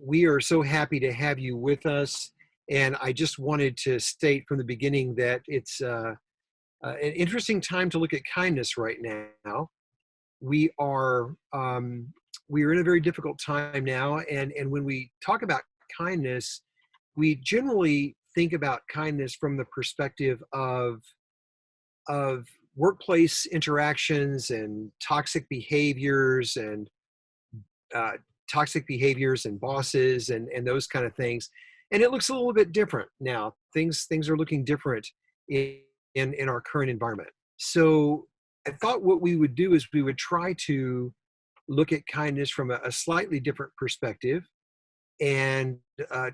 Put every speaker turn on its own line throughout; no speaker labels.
we are so happy to have you with us. And I just wanted to state from the beginning that it's an interesting time to look at kindness right now. We are in a very difficult time now, and when we talk about kindness, we generally think about kindness from the perspective of workplace interactions and uh, toxic behaviors and bosses and those kind of things. And it looks a little bit different now. Things are looking different in our current environment. So I thought what we would do is we would try to look at kindness from a slightly different perspective and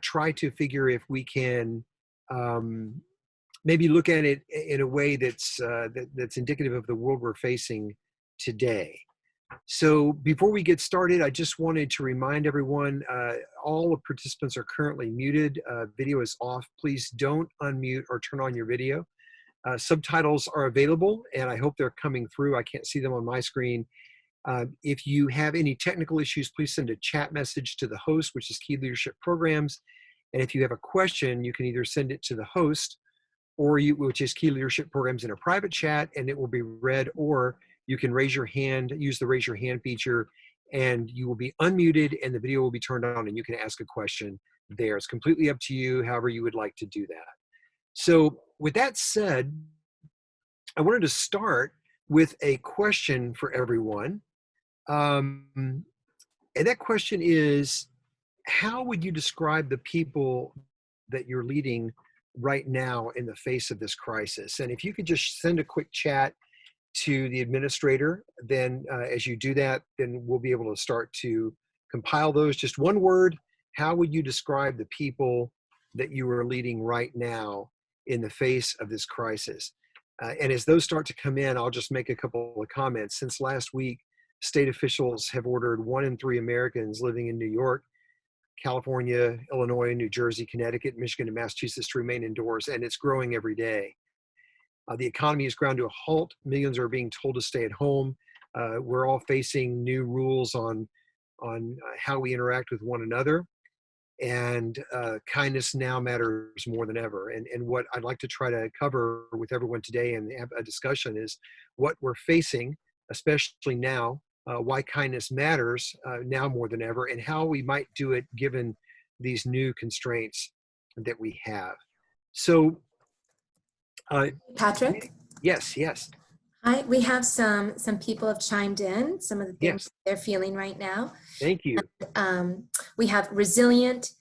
try to figure if we can maybe look at it in a way that's indicative of the world we're facing today. So before we get started, I just wanted to remind everyone, all the participants are currently muted. Video is off. Please don't unmute or turn on your video. Subtitles are available, and I hope they're coming through. I can't see them on my screen. If you have any technical issues, please send a chat message to the host, which is Key Leadership Programs. And if you have a question, you can either send it to the host, which is Key Leadership Programs, in a private chat, and it will be read, or you can raise your hand, use the raise your hand feature, and you will be unmuted and the video will be turned on and you can ask a question there. It's completely up to you, however you would like to do that. So with that said, I wanted to start with a question for everyone. And that question is, how would you describe the people that you're leading right now in the face of this crisis? And if you could just send a quick chat to the administrator, then as you do that, then we'll be able to start to compile those. Just one word, how would you describe the people that you are leading right now in the face of this crisis? And as those start to come in, I'll just make a couple of comments. Since last week, state officials have ordered 1 in 3 Americans living in New York, California, Illinois, New Jersey, Connecticut, Michigan, and Massachusetts to remain indoors, and it's growing every day. The economy is ground to a halt. Millions are being told to stay at home. We're all facing new rules on how we interact with one another. And kindness now matters more than ever. And what I'd like to try to cover with everyone today and have a discussion is what we're facing, especially now, why kindness matters now more than ever, and how we might do it given these new constraints that we have. So,
Patrick?
Yes.
Hi, we have some people have chimed in, some of the things they're feeling right now.
Thank you.
We have resilient,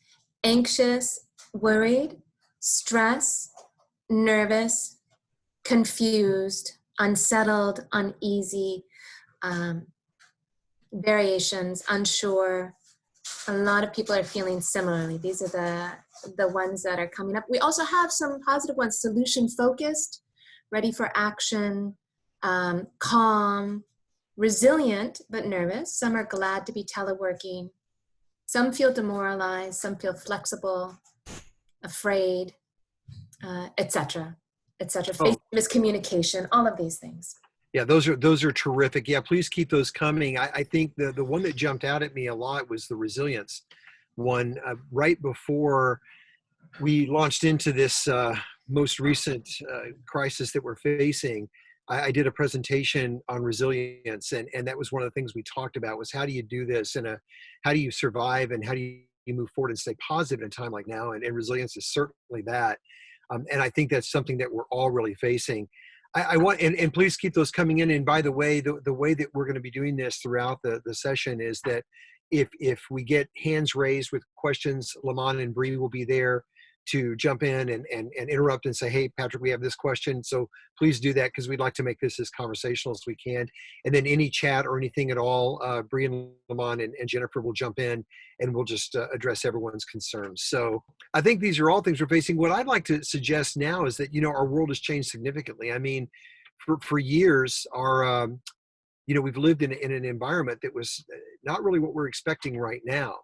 anxious, worried, stressed, nervous, confused, unsettled, uneasy, variations, unsure. A lot of people are feeling similarly. These are the ones that are coming up. We also have some positive ones: solution focused, ready for action, calm, resilient but nervous. Some are glad to be teleworking. Some feel demoralized. Some feel flexible, afraid, etc., etc. Face miscommunication. All of these things.
Yeah, those are terrific. Yeah, please keep those coming. I think the one that jumped out at me a lot was the resilience one. Right before we launched into this most recent crisis that we're facing, I did a presentation on resilience, and that was one of the things we talked about was how do you do this, and how do you survive, and how do you move forward and stay positive in a time like now, and resilience is certainly that. And I think that's something that we're all really facing. I want, and please keep those coming in. And by the way, the way that we're going to be doing this throughout the session is that if we get hands raised with questions, Lamont and Bree will be there to jump in and interrupt and say, hey, Patrick, we have this question. So please do that, because we'd like to make this as conversational as we can. And then any chat or anything at all, Bree and Lamont and Jennifer will jump in and we'll just address everyone's concerns. So I think these are all things we're facing. What I'd like to suggest now is that, our world has changed significantly. I mean, for years, we've lived in an environment that was not really what we're expecting right now.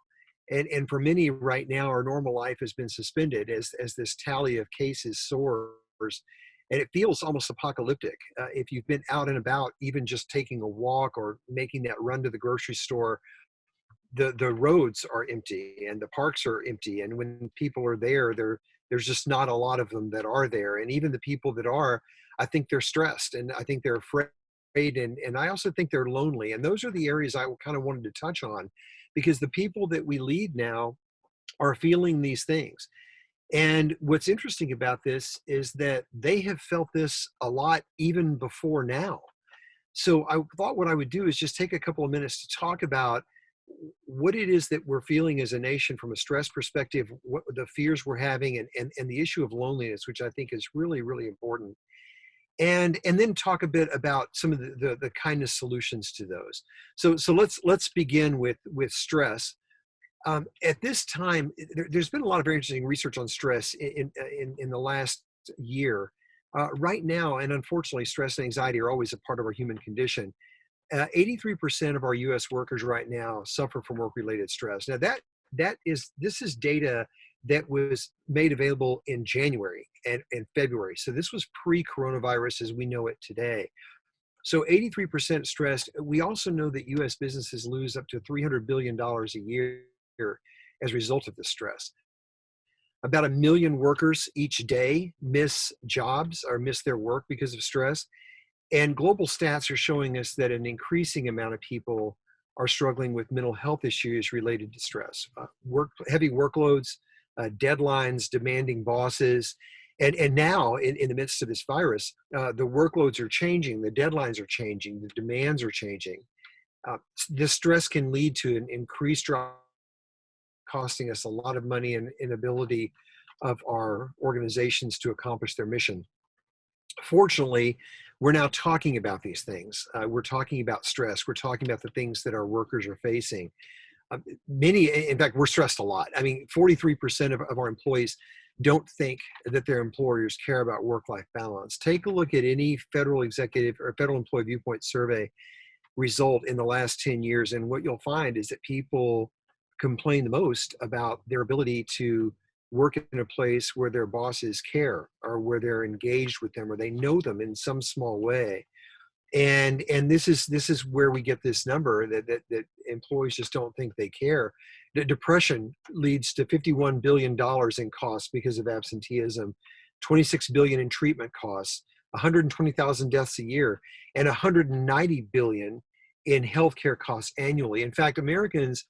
And for many right now, our normal life has been suspended as this tally of cases soars. And it feels almost apocalyptic. If you've been out and about, even just taking a walk or making that run to the grocery store, the roads are empty and the parks are empty. And when people are there, there's just not a lot of them that are there. And even the people that are, I think they're stressed and I think they're afraid. And I also think they're lonely. And those are the areas I kind of wanted to touch on, because the people that we lead now are feeling these things. And what's interesting about this is that they have felt this a lot even before now. So I thought what I would do is just take a couple of minutes to talk about what it is that we're feeling as a nation from a stress perspective, what the fears we're having, and the issue of loneliness, which I think is really, really important. And then talk a bit about some of the kindness solutions to those. So let's begin with stress. At this time, there's been a lot of very interesting research on stress in the last year. Right now, and unfortunately, stress and anxiety are always a part of our human condition. 83% of our U.S. workers right now suffer from work-related stress. Now, this is data that was made available in January and February. So this was pre-coronavirus as we know it today. So 83% stressed. We also know that U.S. businesses lose up to $300 billion a year as a result of this stress. About 1 million workers each day miss jobs or miss their work because of stress. And global stats are showing us that an increasing amount of people are struggling with mental health issues related to stress. Heavy workloads, deadlines, demanding bosses. And now, in the midst of this virus, the workloads are changing, the deadlines are changing, the demands are changing. This stress can lead to an increased drop, costing us a lot of money and inability of our organizations to accomplish their mission. Fortunately, we're now talking about these things. We're talking about stress. We're talking about the things that our workers are facing. In fact, we're stressed a lot. I mean, 43% of our employees don't think that their employers care about work-life balance. Take a look at any federal executive or federal employee viewpoint survey result in the last 10 years. And what you'll find is that people complain the most about their ability to work in a place where their bosses care or where they're engaged with them or they know them in some small way. And this is where we get this number that employees just don't think they care. The depression leads to $51 billion in costs because of absenteeism, $26 billion in treatment costs, 120,000 deaths a year, and 190 billion in healthcare costs annually. In fact, Americans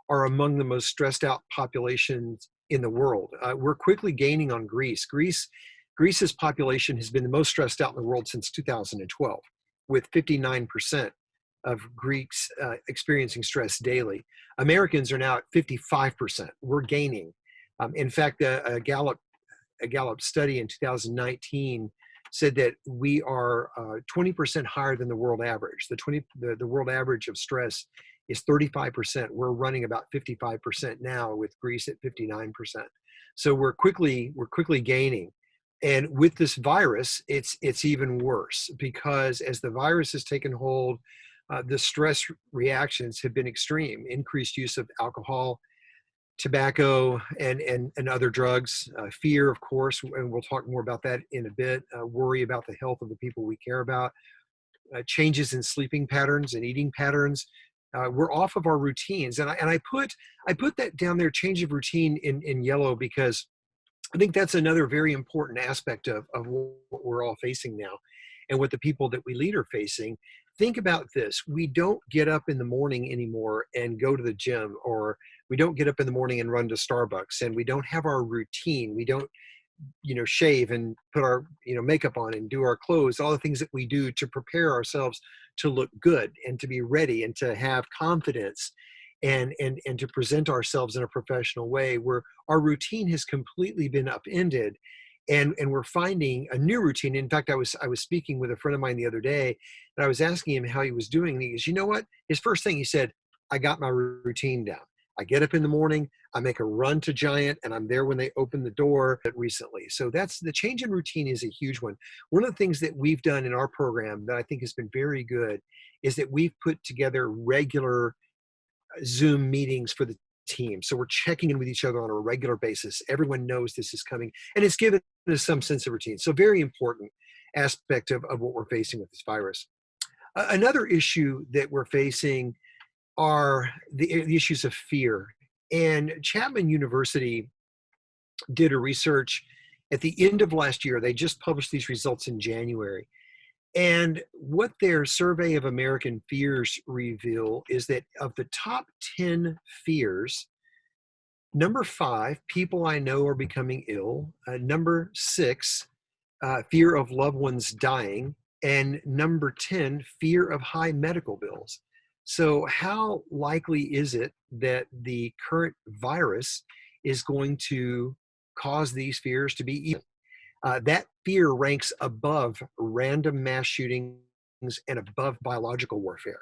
are among the most stressed out populations in the world. We're quickly gaining on Greece. Greece's population has been the most stressed out in the world since 2012, with 59% of Greeks experiencing stress daily. Americans are now at 55%. We're gaining. In fact, a Gallup study in 2019 said that we are 20% higher than the world average. The world average of stress is 35%. We're running about 55% now, with Greece at 59%. So we're quickly gaining. And with this virus, it's even worse, because as the virus has taken hold, the stress reactions have been extreme. Increased use of alcohol, tobacco, and other drugs, fear, of course, and we'll talk more about that in a bit, worry about the health of the people we care about, changes in sleeping patterns and eating patterns. We're off of our routines. And I put that down there, change of routine, in yellow, because I think that's another very important aspect of what we're all facing now and what the people that we lead are facing. Think about this. We don't get up in the morning anymore and go to the gym, or we don't get up in the morning and run to Starbucks, and we don't have our routine. We don't, shave and put our, makeup on and do our clothes, all the things that we do to prepare ourselves to look good and to be ready and to have confidence and to present ourselves in a professional way, where our routine has completely been upended. And we're finding a new routine. In fact, I was speaking with a friend of mine the other day, and I was asking him how he was doing. And he goes, you know what? His first thing he said, I got my routine down. I get up in the morning, I make a run to Giant, and I'm there when they open the door recently. So that's the change in routine is a huge one. One of the things that we've done in our program that I think has been very good is that we've put together regular Zoom meetings for the team. So we're checking in with each other on a regular basis. Everyone knows this is coming, and it's given us some sense of routine. So very important aspect of what we're facing with this virus. Another issue that we're facing are the issues of fear. And Chapman University did a research at the end of last year. They just published these results in January. And what their survey of American fears reveal is that of the top 10 fears, number 5, people I know are becoming ill. Number 6, fear of loved ones dying. And number 10, fear of high medical bills. So how likely is it that the current virus is going to cause these fears to be even? That fear ranks above random mass shootings and above biological warfare.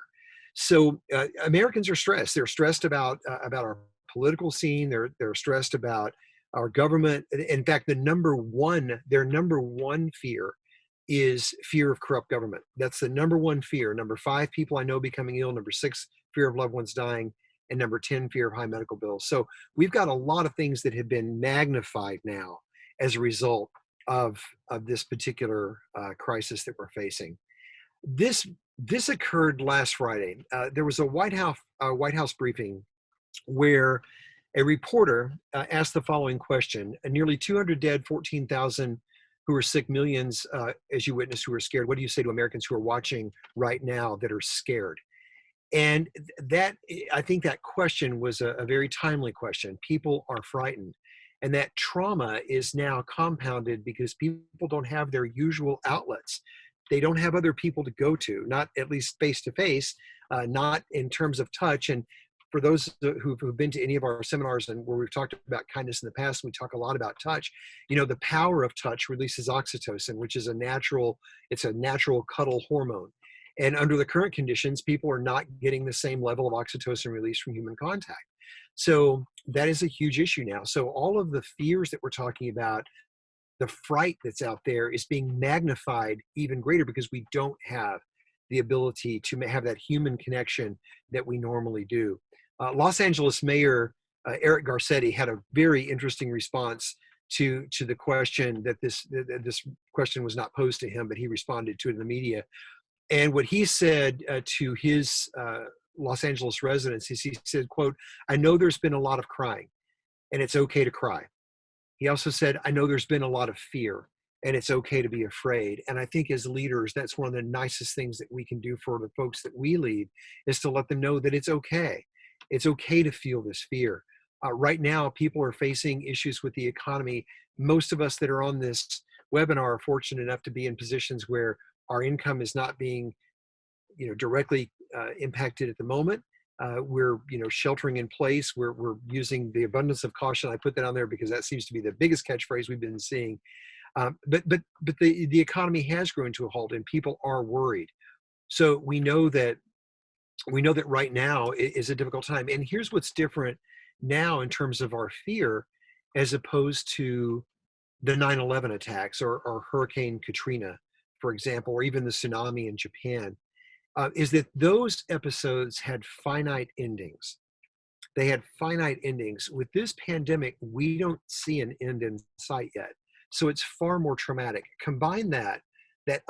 So Americans are stressed. They're stressed about our political scene. They're stressed about our government. In fact, their number one fear is fear of corrupt government. That's the number one fear. Number 5, people I know becoming ill. Number 6, fear of loved ones dying. And number 10, fear of high medical bills. So we've got a lot of things that have been magnified now as a result of this particular crisis that we're facing. This occurred last Friday. There was a White House briefing where a reporter asked the following question: nearly 200 dead, 14,000 who are sick, millions, as you witnessed, who are scared. What do you say to Americans who are watching right now that are scared? And I think that question was a very timely question. People are frightened. And that trauma is now compounded because people don't have their usual outlets. They don't have other people to go to, not at least face to face, not in terms of touch. And for those who've been to any of our seminars and where we've talked about kindness in the past, we talk a lot about touch. The power of touch releases oxytocin, which is a natural cuddle hormone. And under the current conditions, people are not getting the same level of oxytocin release from human contact. So that is a huge issue now. So all of the fears that we're talking about, the fright that's out there, is being magnified even greater because we don't have the ability to have that human connection that we normally do. Los Angeles Mayor Eric Garcetti had a very interesting response to the question that this question was not posed to him, but he responded to it in the media. And what he said to his Los Angeles residents is, he said, quote, "I know there's been a lot of crying and it's okay to cry." He also said, "I know there's been a lot of fear and it's okay to be afraid." And I think as leaders, that's one of the nicest things that we can do for the folks that we lead, is to let them know that it's okay. It's okay to feel this fear. Right now, people are facing issues with the economy. Most of us that are on this webinar are fortunate enough to be in positions where our income is not being directly impacted at the moment. We're sheltering in place. We're using the abundance of caution. I put that on there because that seems to be the biggest catchphrase we've been seeing. But the economy has grown to a halt and people are worried. So we know that right now is a difficult time. And here's what's different now in terms of our fear, as opposed to the 9/11 attacks or Hurricane Katrina, for example, or even the tsunami in Japan, is that those episodes had finite endings. They had finite endings. With this pandemic, we don't see an end in sight yet. So it's far more traumatic. Combine that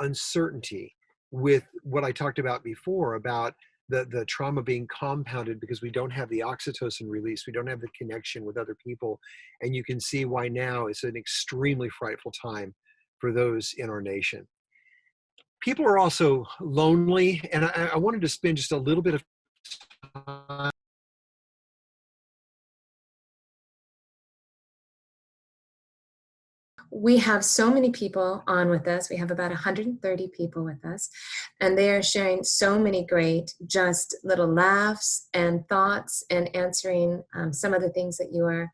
uncertainty with what I talked about before, about the trauma being compounded because we don't have the oxytocin release, we don't have the connection with other people, and you can see why now is an extremely frightful time for those in our nation. People are also lonely, and I wanted to spend just a little bit of time.
We have so many people on with us. We have about 130 people with us, and they are sharing so many great just little laughs and thoughts and answering some of the things that you are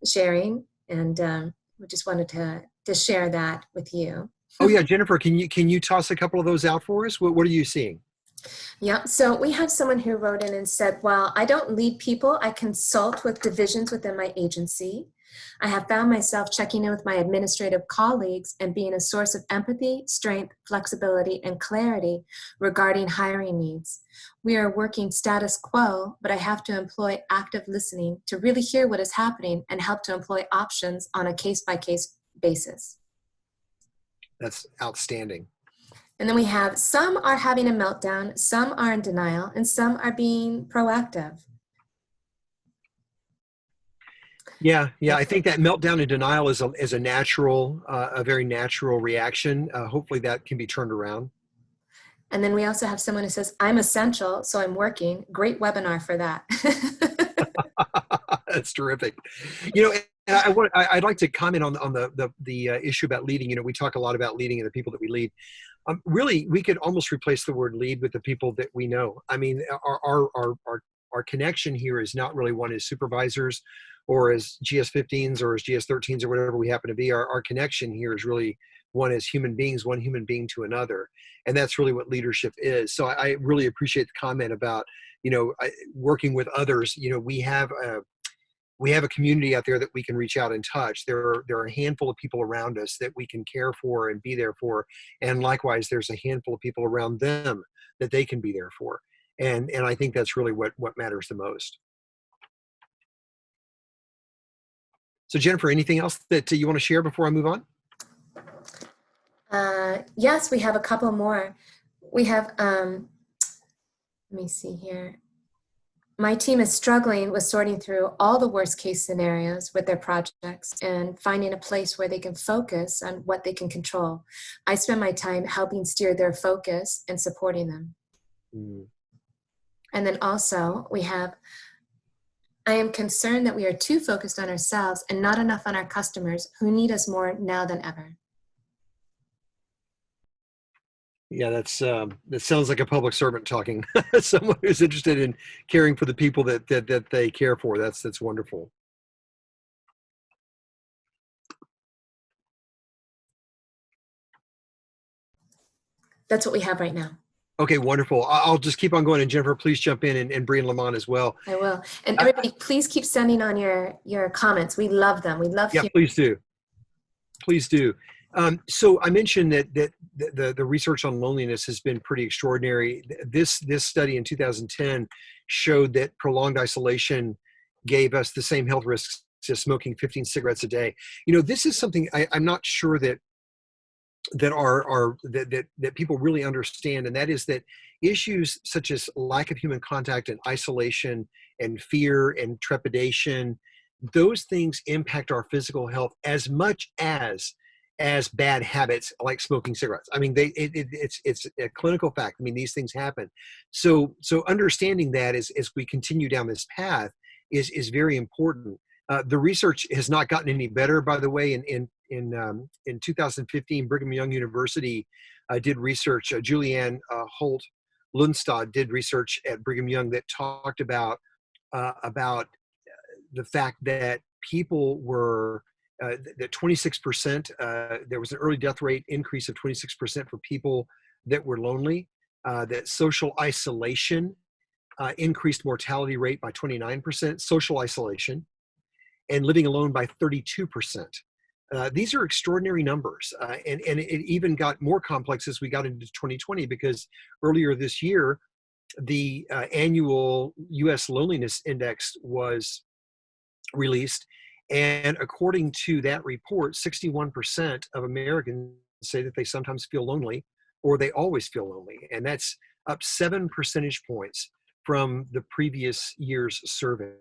sharing. And we just wanted to share that with you.
Oh yeah, Jennifer, can you toss a couple of those out for us? What are you seeing?
Yeah, so we have someone who wrote in and said, "Well, I don't lead people. I consult with divisions within my agency. I have found myself checking in with my administrative colleagues and being a source of empathy, strength, flexibility, and clarity regarding hiring needs. We are working status quo, but I have to employ active listening to really hear what is happening and help to employ options on a case-by-case basis."
That's outstanding.
And then we have some are having a meltdown, some are in denial, and some are being proactive.
Yeah, I think that meltdown and denial is a natural, a very natural reaction. Hopefully that can be turned around.
And then we also have someone who says, I'm essential, so I'm working. Great webinar for that.
That's terrific. You know, and I'd like to comment on the issue about leading. You know, we talk a lot about leading and the people that we lead. Really, we could almost replace the word lead with the people that we know. I mean, our connection here is not really one as supervisors or as GS15s or as GS13s or whatever we happen to be. Our connection here is really one as human beings, one human being to another. And that's really what leadership is. So I really appreciate the comment about, you know, working with others. You know, we have a community out there that we can reach out and touch. There are a handful of people around us that we can care for and be there for. And likewise, there's a handful of people around them that they can be there for. And I think that's really what matters the most. So Jennifer, anything else that you want to share before I move on?
Yes, we have a couple more. We have, let me see here. My team is struggling with sorting through all the worst case scenarios with their projects and finding a place where they can focus on what they can control. I spend my time helping steer their focus and supporting them. Mm. And then also we have, I am concerned that we are too focused on ourselves and not enough on our customers who need us more now than ever.
Yeah, that sounds like a public servant talking. Someone who's interested in caring for the people that they care for. That's wonderful.
That's what we have right now.
Okay, wonderful. I'll just keep on going, and Jennifer, please jump in, and Bree and Lamont as well.
I will. And everybody, please keep sending on your comments. We love them. We love.
Yeah, please do. Please do. So I mentioned that the research on loneliness has been pretty extraordinary. This study in 2010 showed that prolonged isolation gave us the same health risks as smoking 15 cigarettes a day. You know, this is something I'm not sure that people really understand, and that is that issues such as lack of human contact and isolation and fear and trepidation, those things impact our physical health as much as bad habits like smoking cigarettes. I mean, it's a clinical fact. I mean, these things happen. So understanding that as we continue down this path is very important. The research has not gotten any better, by the way. In 2015, Brigham Young University did research. Julianne Holt Lundstad did research at Brigham Young that talked about the fact that people were that 26%, there was an early death rate increase of 26% for people that were lonely, that social isolation increased mortality rate by 29%, social isolation, and living alone by 32%. These are extraordinary numbers, and it even got more complex as we got into 2020, because earlier this year, the annual U.S. Loneliness Index was released. And according to that report, 61% of Americans say that they sometimes feel lonely or they always feel lonely. And that's up 7 percentage points from the previous year's survey.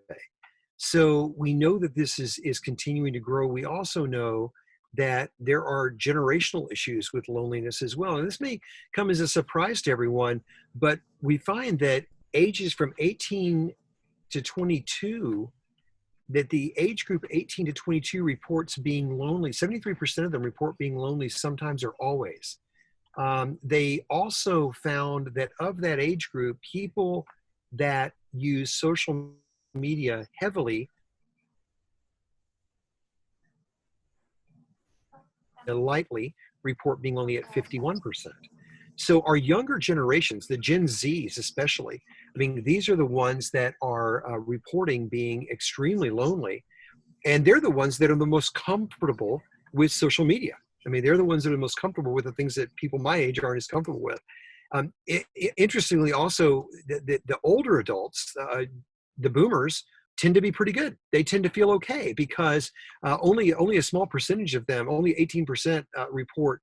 So we know that this is continuing to grow. We also know that there are generational issues with loneliness as well. And this may come as a surprise to everyone, but we find that ages from 18 to 22, that the age group 18 to 22 reports being lonely. 73% of them report being lonely sometimes or always. They also found that of that age group, people that use social media heavily lightly report being lonely at 51%. So our younger generations, the Gen Zs especially, I mean, these are the ones that are reporting being extremely lonely, and they're the ones that are the most comfortable with social media. I mean, they're the ones that are most comfortable with the things that people my age aren't as comfortable with. Interestingly, also, the older adults, the boomers, tend to be pretty good. They tend to feel okay because only a small percentage of them, only 18% report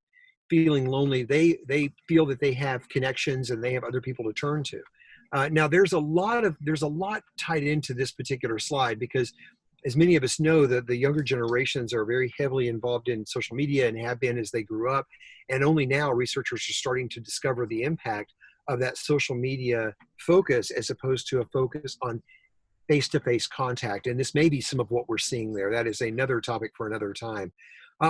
feeling lonely, they feel that they have connections and they have other people to turn to. Now, there's a lot tied into this particular slide, because as many of us know, that the younger generations are very heavily involved in social media and have been as they grew up. And only now researchers are starting to discover the impact of that social media focus as opposed to a focus on face-to-face contact. And this may be some of what we're seeing there. That is another topic for another time.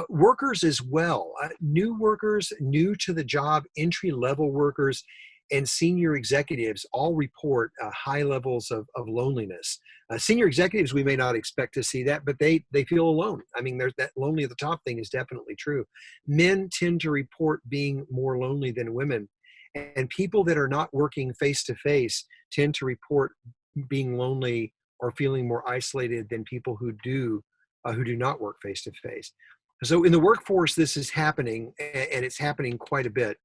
Workers as well, new workers, new to the job, entry-level workers, and senior executives all report high levels of loneliness. Senior executives, we may not expect to see that, but they feel alone. I mean, there's that lonely at the top thing is definitely true. Men tend to report being more lonely than women. And people that are not working face-to-face tend to report being lonely or feeling more isolated than people who do not work face-to-face. So in the workforce, this is happening, and it's happening quite a bit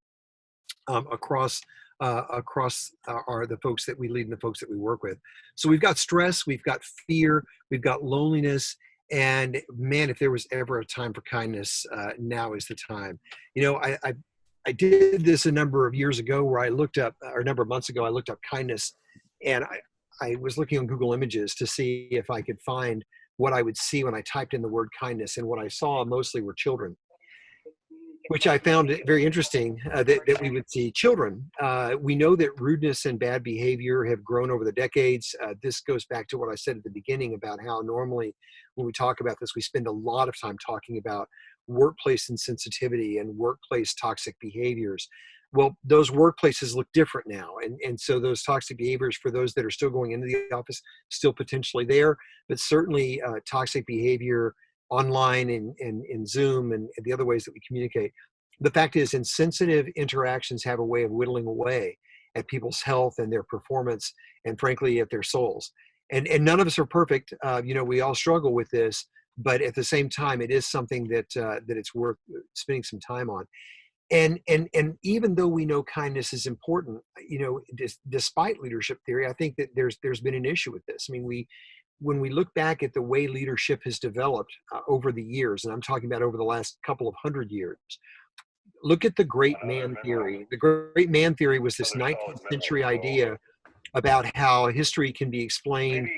across the folks that we lead and the folks that we work with. So we've got stress, we've got fear, we've got loneliness, and man, if there was ever a time for kindness, now is the time. You know, I did this a number of years ago where I looked up, or a number of months ago, I looked up kindness, and I was looking on Google Images to see if I could find what I would see when I typed in the word kindness, and what I saw mostly were children, which I found very interesting, that we would see children. We know that rudeness and bad behavior have grown over the decades. This goes back to what I said at the beginning about how normally when we talk about this, we spend a lot of time talking about workplace insensitivity and workplace toxic behaviors. Well, those workplaces look different now. And so those toxic behaviors, for those that are still going into the office, still potentially there, but certainly toxic behavior online and in Zoom and the other ways that we communicate. The fact is, insensitive interactions have a way of whittling away at people's health and their performance, and frankly, at their souls. And none of us are perfect. You know, we all struggle with this, but at the same time, it is something that it's worth spending some time on. And even though we know kindness is important, you know, despite leadership theory, I think that there's been an issue with this. I mean, when we look back at the way leadership has developed over the years, and I'm talking about over the last couple of 100 years, look at the great man theory. The great man theory was this 19th century idea about how history can be explained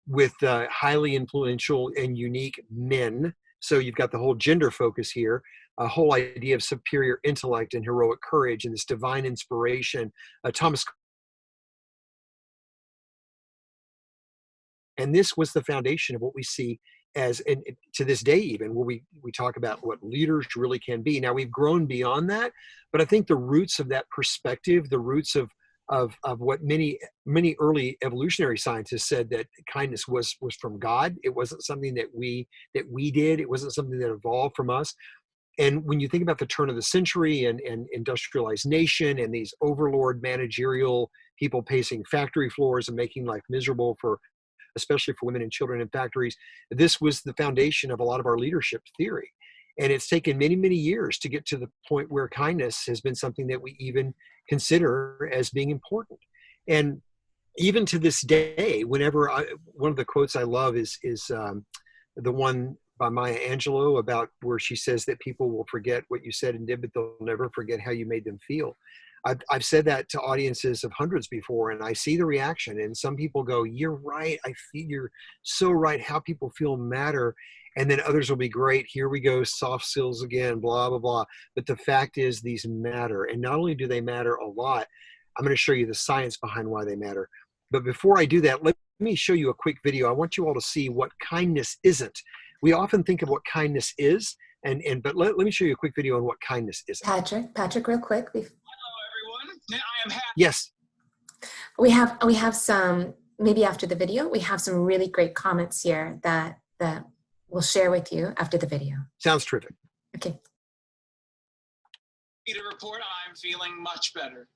with highly influential and unique men. So you've got the whole gender focus here, a whole idea of superior intellect and heroic courage and this divine inspiration. Thomas, and this was the foundation of what we see as, and to this day even, where we talk about what leaders really can be. Now we've grown beyond that, but I think the roots of that perspective, the roots of what many early evolutionary scientists said, that kindness was from God. It wasn't something that we did. It wasn't something that evolved from us. And when you think about the turn of the century and industrialized nation and these overlord managerial people pacing factory floors and making life miserable for, especially for women and children in factories, this was the foundation of a lot of our leadership theory. And it's taken many, many years to get to the point where kindness has been something that we even consider as being important. And even to this day, whenever one of the quotes I love is the one by Maya Angelou about where she says that people will forget what you said and did, but they'll never forget how you made them feel. I've said that to audiences of hundreds before, and I see the reaction. And some people go, "You're right. I feel you're so right. How people feel matter." And then others will be, "Great. Here we go. Soft skills again, blah, blah, blah." But the fact is, these matter. And not only do they matter a lot, I'm going to show you the science behind why they matter. But before I do that, let me show you a quick video. I want you all to see what kindness isn't. We often think of what kindness is, but let me show you a quick video on what kindness isn't.
Patrick, real quick.
I am happy.
Yes.
We have some, maybe after the video, we have some really great comments here that we'll share with you after the video.
Sounds terrific.
Okay.
To report, I'm feeling much better.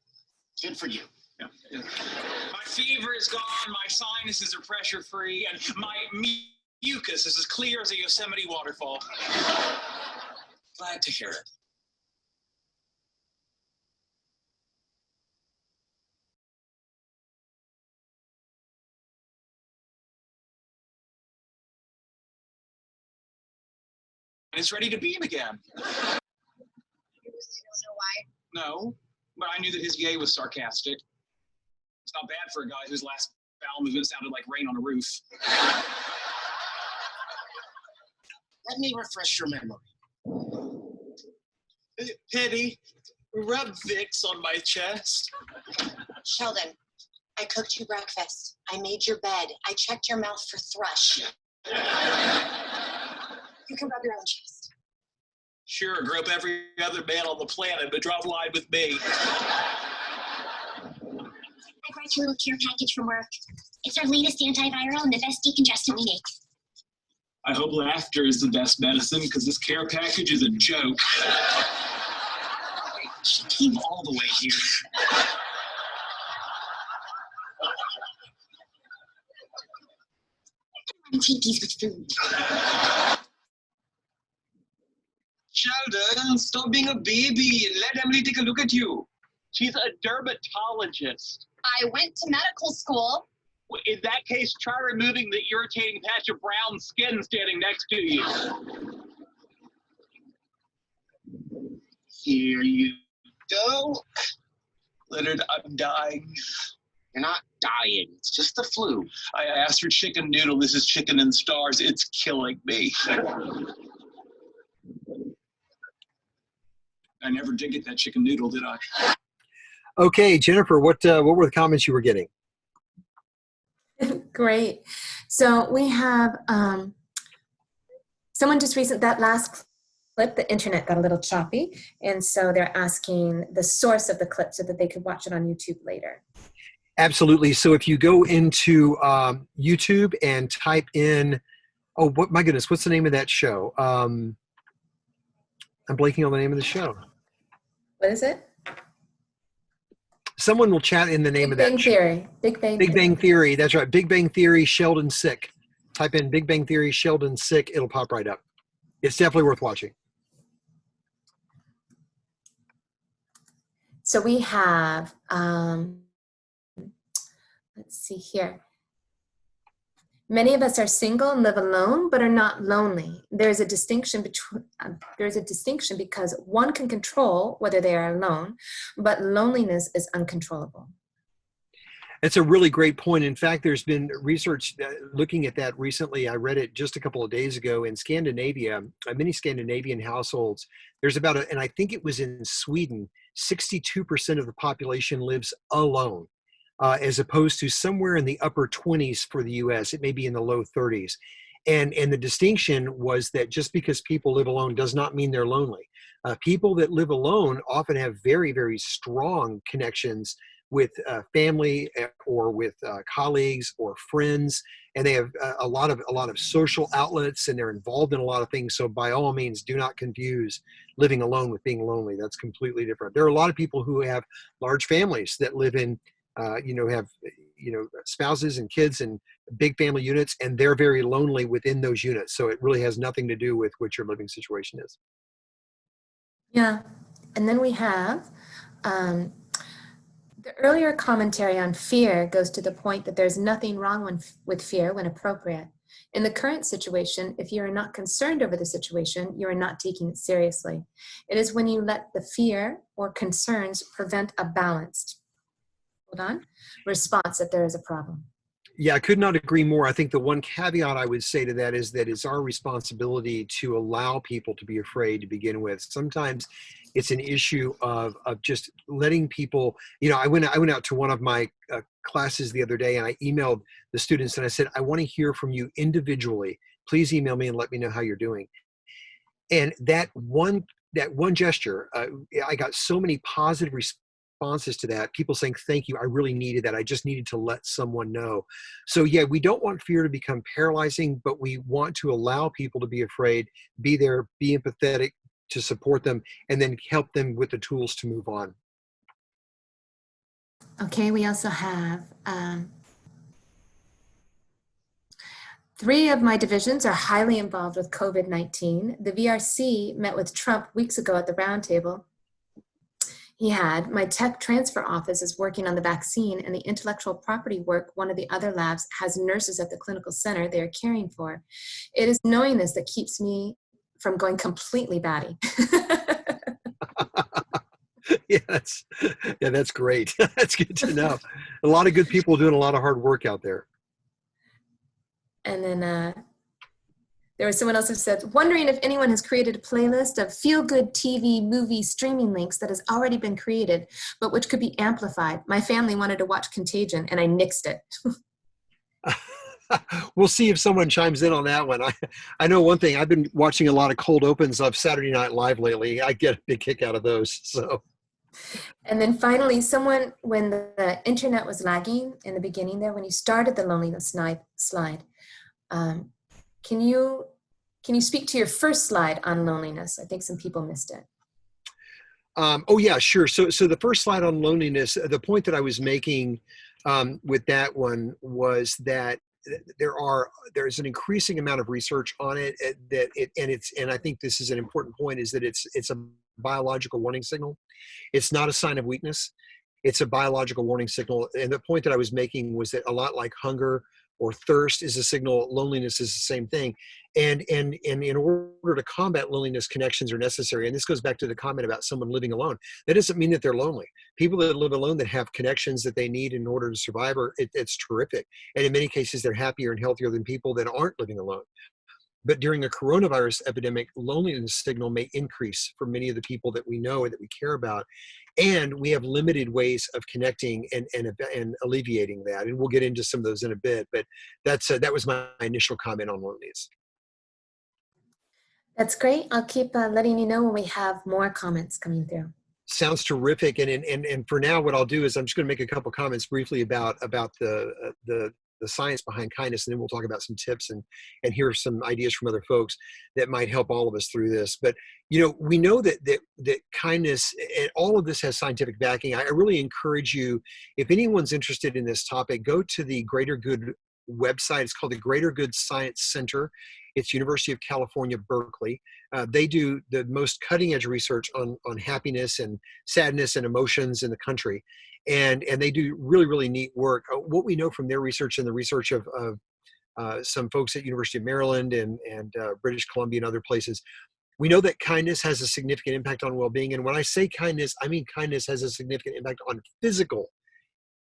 Good for you. Yeah. My fever is gone, my sinuses are pressure-free, and my mucus is as clear as a Yosemite waterfall. Glad to hear it. It's ready to beam again. No, but I knew that his yay was sarcastic. It's not bad for a guy whose last bowel movement sounded like rain on a roof.
Let me refresh your memory.
Penny, rub Vicks on my chest.
Sheldon, I cooked you breakfast. I made your bed. I checked your mouth for thrush. You can rub your own chest.
Sure, grope every other man on the planet, but drop line with me.
I brought you a little care package from work. It's our latest antiviral and the best decongestant we make.
I hope laughter is the best medicine, because this care package is a joke. She came all the way here.
I'm take these with food.
Sheldon, stop being a baby and let Emily take a look at you. She's a dermatologist.
I went to medical school.
In that case, try removing the irritating patch of brown skin standing next to you. Here you go. Leonard, I'm dying.
You're not dying. It's just the flu.
I asked for chicken noodle. This is chicken and stars. It's killing me. I never did get that chicken noodle, did I?
Okay, Jennifer, what were the comments you were getting?
Great. So we have someone just that last clip, the internet got a little choppy. And so they're asking the source of the clip so that they could watch it on YouTube later.
Absolutely. So if you go into YouTube and type in, my goodness, what's the name of that show? I'm blanking on the name of the show.
What is it?
Someone will chat in the name of that
Big Bang Theory. Big
Bang Theory. That's right. Big Bang Theory, Sheldon sick. Type in Big Bang Theory, Sheldon sick. It'll pop right up. It's definitely worth watching.
So we have, let's see here. Many of us are single and live alone, but are not lonely. There's a distinction because one can control whether they are alone, but loneliness is uncontrollable.
It's a really great point. In fact, there's been research looking at that recently. I read it just a couple of days ago in Scandinavia, many Scandinavian households. There's about, and I think it was in Sweden, 62% of the population lives alone. As opposed to somewhere in the upper 20s for the US, it may be in the low 30s. And the distinction was that just because people live alone does not mean they're lonely. People that live alone often have very, very strong connections with family or with colleagues or friends, and they have a lot of social outlets, and they're involved in a lot of things. So by all means, do not confuse living alone with being lonely. That's completely different. There are a lot of people who have large families that live in have spouses and kids and big family units, and they're very lonely within those units. So it really has nothing to do with what your living situation is.
Yeah. And then we have the earlier commentary on fear goes to the point that there's nothing wrong with fear when appropriate. In the current situation, if you are not concerned over the situation, you are not taking it seriously. It is when you let the fear or concerns prevent a balanced response that there is a problem.
Yeah, I could not agree more. I think the one caveat I would say to that is that it's our responsibility to allow people to be afraid to begin with. Sometimes it's an issue of just letting people, I went out to one of my classes the other day, and I emailed the students and I said, I want to hear from you individually. Please email me and let me know how you're doing. And that one gesture, I got so many positive responses to that, people saying, thank you, I really needed that. I just needed to let someone know. So yeah, we don't want fear to become paralyzing, but we want to allow people to be afraid, be there, be empathetic, to support them, and then help them with the tools to move on.
Okay, we also have 3 of my divisions are highly involved with COVID-19. The VRC met with Trump weeks ago at the roundtable. My tech transfer office is working on the vaccine, and the intellectual property work, one of the other labs, has nurses at the clinical center they are caring for. It is knowing this that keeps me from going completely batty.
Yeah, that's great. That's good to know. A lot of good people doing a lot of hard work out there.
And then there was someone else who said, wondering if anyone has created a playlist of feel-good TV, movie, streaming links that has already been created, but which could be amplified. My family wanted to watch Contagion, and I nixed it.
We'll see if someone chimes in on that one. I know one thing. I've been watching a lot of cold opens of Saturday Night Live lately. I get a big kick out of those. So.
And then finally, someone, when the internet was lagging in the beginning there, when you started the loneliness slide, can you speak to your first slide on loneliness? I think some people missed it.
Oh yeah, sure. So the first slide on loneliness, the point that I was making with that one was that there's an increasing amount of research on it and I think this is an important point, is that it's a biological warning signal. It's not a sign of weakness. It's a biological warning signal. And the point that I was making was that a lot like hunger or thirst is a signal, loneliness is the same thing. And in order to combat loneliness, connections are necessary. And this goes back to the comment about someone living alone. That doesn't mean that they're lonely. People that live alone that have connections that they need in order to survive, it's terrific. And in many cases, they're happier and healthier than people that aren't living alone. But during a coronavirus epidemic, loneliness signal may increase for many of the people that we know and that we care about. And we have limited ways of connecting and alleviating that. And we'll get into some of those in a bit. But that was my initial comment on loneliness.
That's great. I'll keep letting you know when we have more comments coming through.
Sounds terrific. And for now, what I'll do is I'm just going to make a couple comments briefly about the science behind kindness, and then we'll talk about some tips and hear some ideas from other folks that might help all of us through this. But we know that kindness, and all of this has scientific backing. I really encourage you, if anyone's interested in this topic, go to the Greater Good website. It's called the Greater Good Science Center. It's University of California, Berkeley. They do the most cutting edge research on happiness and sadness and emotions in the country. And they do really, really neat work. What we know from their research and the research of some folks at University of Maryland and British Columbia and other places, we know that kindness has a significant impact on well-being. And when I say kindness, I mean kindness has a significant impact on physical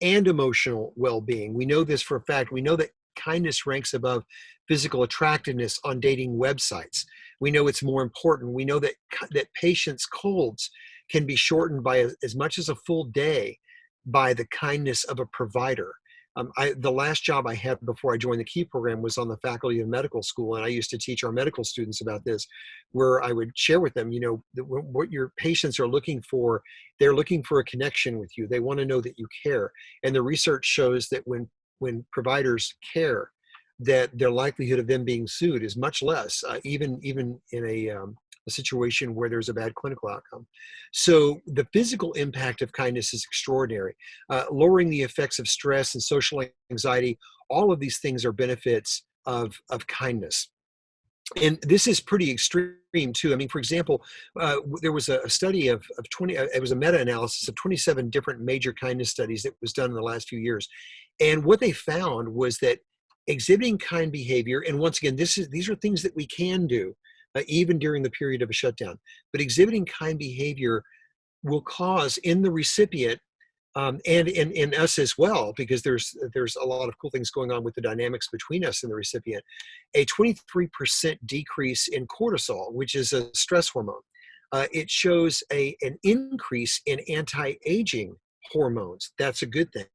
and emotional well-being. We know this for a fact. We know that kindness ranks above physical attractiveness on dating websites. We know it's more important. We know that patients' colds can be shortened by as much as a full day by the kindness of a provider. The last job I had before I joined the KEY program was on the faculty of medical school, and I used to teach our medical students about this, where I would share with them, what your patients are looking for. They're looking for a connection with you. They want to know that you care. And the research shows that when providers care, that their likelihood of them being sued is much less, even in a situation where there's a bad clinical outcome. So the physical impact of kindness is extraordinary. Lowering the effects of stress and social anxiety, all of these things are benefits of kindness. And this is pretty extreme too. I mean, for example, there was a study of 20, it was a meta-analysis of 27 different major kindness studies that was done in the last few years. And what they found was that exhibiting kind behavior, and once again, these are things that we can do, even during the period of a shutdown. But exhibiting kind behavior will cause in the recipient and in us as well, because there's a lot of cool things going on with the dynamics between us and the recipient, a 23% decrease in cortisol, which is a stress hormone. It shows an increase in anti-aging hormones. That's a good thing.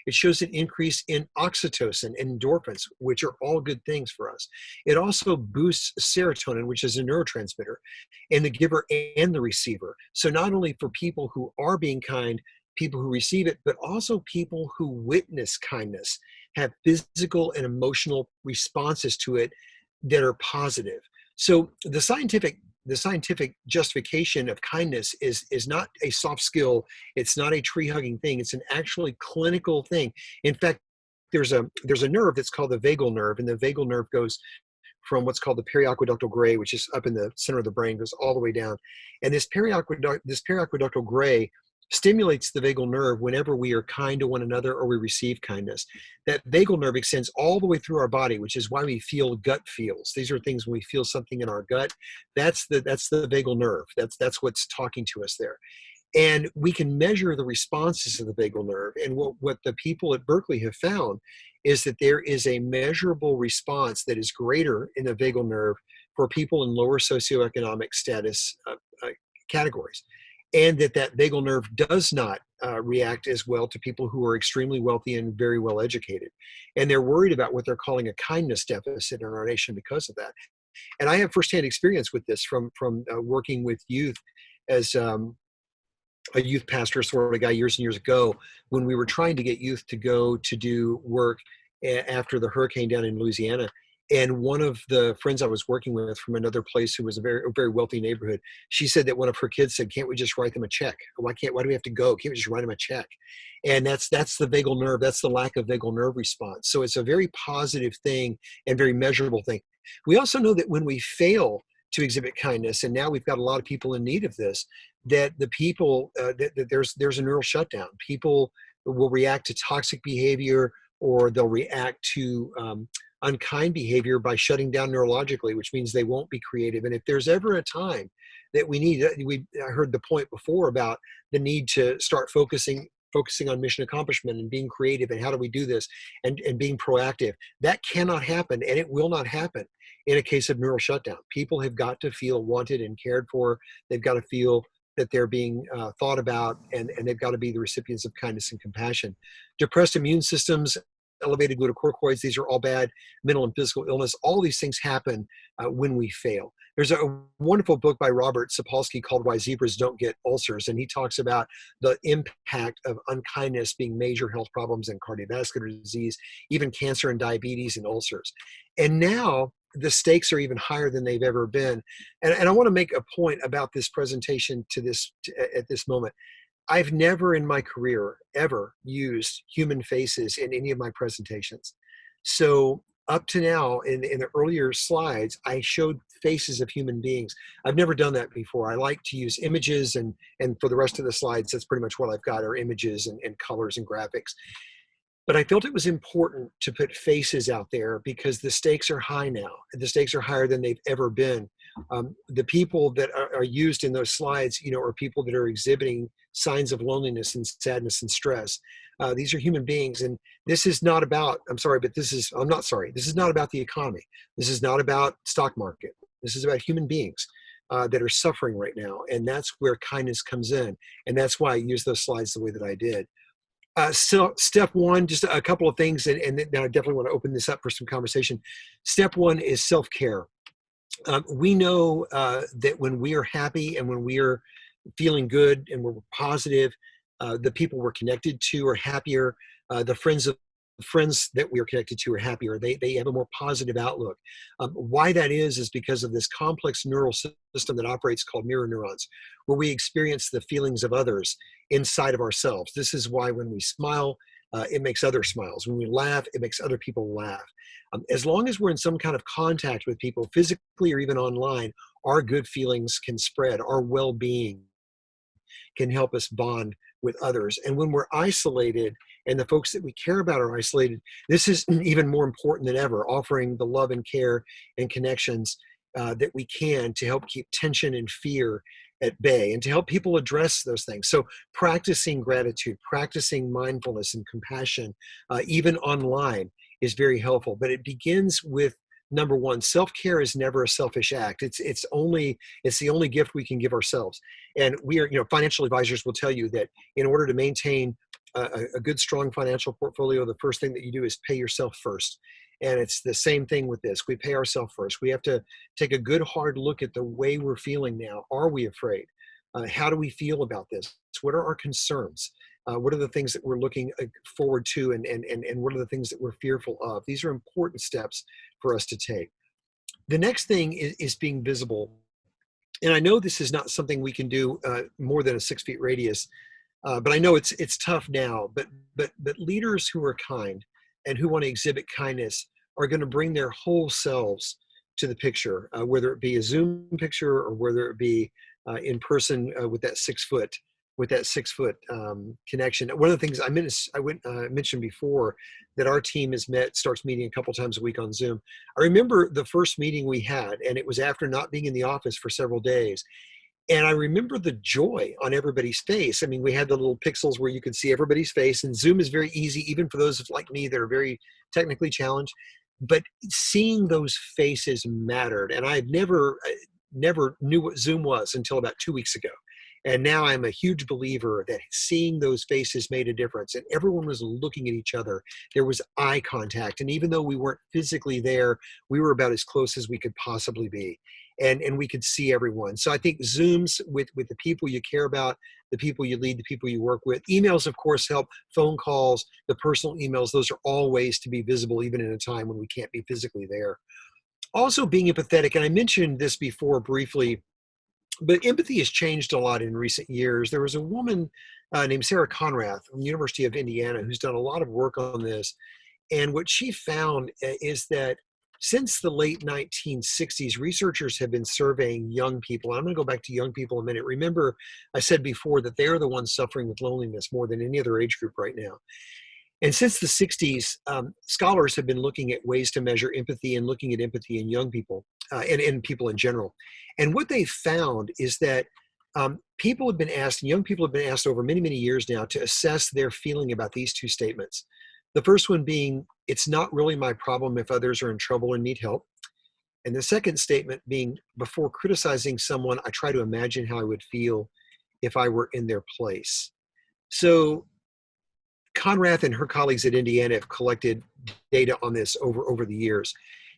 It shows an increase in oxytocin and endorphins, which are all good things for us. It also boosts serotonin, which is a neurotransmitter, in the giver and the receiver. So not only for people who are being kind, people who receive it, but also people who witness kindness have physical and emotional responses to it that are positive. So the scientific justification of kindness is not a soft skill. It's not a tree-hugging thing. It's an actually clinical thing. In fact, there's a nerve that's called the vagal nerve, and the vagal nerve goes from what's called the periaqueductal gray, which is up in the center of the brain, goes all the way down. And this periaqueductal gray stimulates the vagal nerve whenever we are kind to one another or we receive kindness. That vagal nerve extends all the way through our body, which is why we feel gut feels. These are things when we feel something in our gut. That's the vagal nerve. That's what's talking to us there. And we can measure the responses of the vagal nerve. And what the people at Berkeley have found is that there is a measurable response that is greater in the vagal nerve for people in lower socioeconomic status categories. And that vagal nerve does not react as well to people who are extremely wealthy and very well educated. And they're worried about what they're calling a kindness deficit in our nation because of that. And I have firsthand experience with this from working with youth as a youth pastor sort of guy years and years ago, when we were trying to get youth to go to do work after the hurricane down in Louisiana. And one of the friends I was working with from another place who was a very wealthy neighborhood, she said that one of her kids said, "Can't we just write them a check? Why do we have to go? Can't we just write them a check?" And that's the vagal nerve. That's the lack of vagal nerve response. So it's a very positive thing and very measurable thing. We also know that when we fail to exhibit kindness, and now we've got a lot of people in need of this, that the people, that there's a neural shutdown. People will react to toxic behavior, or they'll react to unkind behavior by shutting down neurologically, which means they won't be creative. And if there's ever a time that I heard the point before about the need to start focusing on mission accomplishment and being creative and how do we do this and being proactive. That cannot happen, and it will not happen in a case of neural shutdown. People have got to feel wanted and cared for. They've got to feel that they're being thought about, and they've got to be the recipients of kindness and compassion. Depressed immune systems, elevated glucocorticoids, these are all bad. Mental and physical illness, all these things happen when we fail. There's a wonderful book by Robert Sapolsky called Why Zebras Don't Get Ulcers, and he talks about the impact of unkindness being major health problems and cardiovascular disease, even cancer and diabetes and ulcers. And now the stakes are even higher than they've ever been. And I want to make a point about this presentation at this moment. I've never in my career ever used human faces in any of my presentations. So up to now, in the earlier slides, I showed faces of human beings. I've never done that before. I like to use images, and for the rest of the slides, that's pretty much what I've got are images and colors and graphics. But I felt it was important to put faces out there because the stakes are high now. The stakes are higher than they've ever been. The people that are used in those slides, are people that are exhibiting signs of loneliness and sadness and stress. These are human beings, and this is not about, this is not about the economy. This is not about stock market. This is about human beings that are suffering right now. And that's where kindness comes in. And that's why I use those slides the way that I did. So step one, just a couple of things, and then I definitely want to open this up for some conversation. Step one is self-care. We know that when we are happy and when we are feeling good and we're positive, the people we're connected to are happier. The friends that we are connected to are happier. They have a more positive outlook. Why that is because of this complex neural system that operates called mirror neurons, where we experience the feelings of others inside of ourselves. This is why when we smile, it makes others smile. When we laugh, it makes other people laugh. As long as we're in some kind of contact with people, physically or even online, our good feelings can spread. Our well-being can help us bond with others. And when we're isolated and the folks that we care about are isolated, this is even more important than ever, offering the love and care and connections that we can to help keep tension and fear at bay and to help people address those things. So practicing gratitude, practicing mindfulness and compassion, even online, is very helpful. But it begins with, number one, self-care is never a selfish act. It's the only gift we can give ourselves. And we are, financial advisors will tell you that in order to maintain a good, strong financial portfolio, the first thing that you do is pay yourself first. And it's the same thing with this. We pay ourselves first. We have to take a good, hard look at the way we're feeling now. Are we afraid? How do we feel about this? What are our concerns? What are the things that we're looking forward to, and what are the things that we're fearful of? These are important steps for us to take. The next thing is being visible. And I know this is not something we can do more than a 6 feet radius, but I know it's tough now. But leaders who are kind and who want to exhibit kindness are going to bring their whole selves to the picture, whether it be a Zoom picture or whether it be in person with that 6 foot connection. One of the things I mentioned before that our team starts meeting a couple times a week on Zoom. I remember the first meeting we had, and it was after not being in the office for several days. And I remember the joy on everybody's face. I mean, we had the little pixels where you could see everybody's face, and Zoom is very easy, even for those like me that are very technically challenged. But seeing those faces mattered. And I never knew what Zoom was until about 2 weeks ago. And now I'm a huge believer that seeing those faces made a difference, and everyone was looking at each other. There was eye contact. And even though we weren't physically there, we were about as close as we could possibly be. And we could see everyone. So I think Zooms with the people you care about, the people you lead, the people you work with. Emails, of course, help. Phone calls, the personal emails, those are all ways to be visible, even in a time when we can't be physically there. Also being empathetic, and I mentioned this before briefly, but empathy has changed a lot in recent years. There was a woman named Sarah Conrath from the University of Indiana who's done a lot of work on this. And what she found is that since the late 1960s, researchers have been surveying young people. I'm going to go back to young people in a minute. Remember, I said before that they're the ones suffering with loneliness more than any other age group right now. And since the 60s, scholars have been looking at ways to measure empathy and looking at empathy in young people and people in general. And what they found is that people have been asked, young people have been asked over many, many years now to assess their feeling about these two statements. The first one being, it's not really my problem if others are in trouble and need help. And the second statement being, before criticizing someone, I try to imagine how I would feel if I were in their place. So Conrath and her colleagues at Indiana have collected data on this over the years.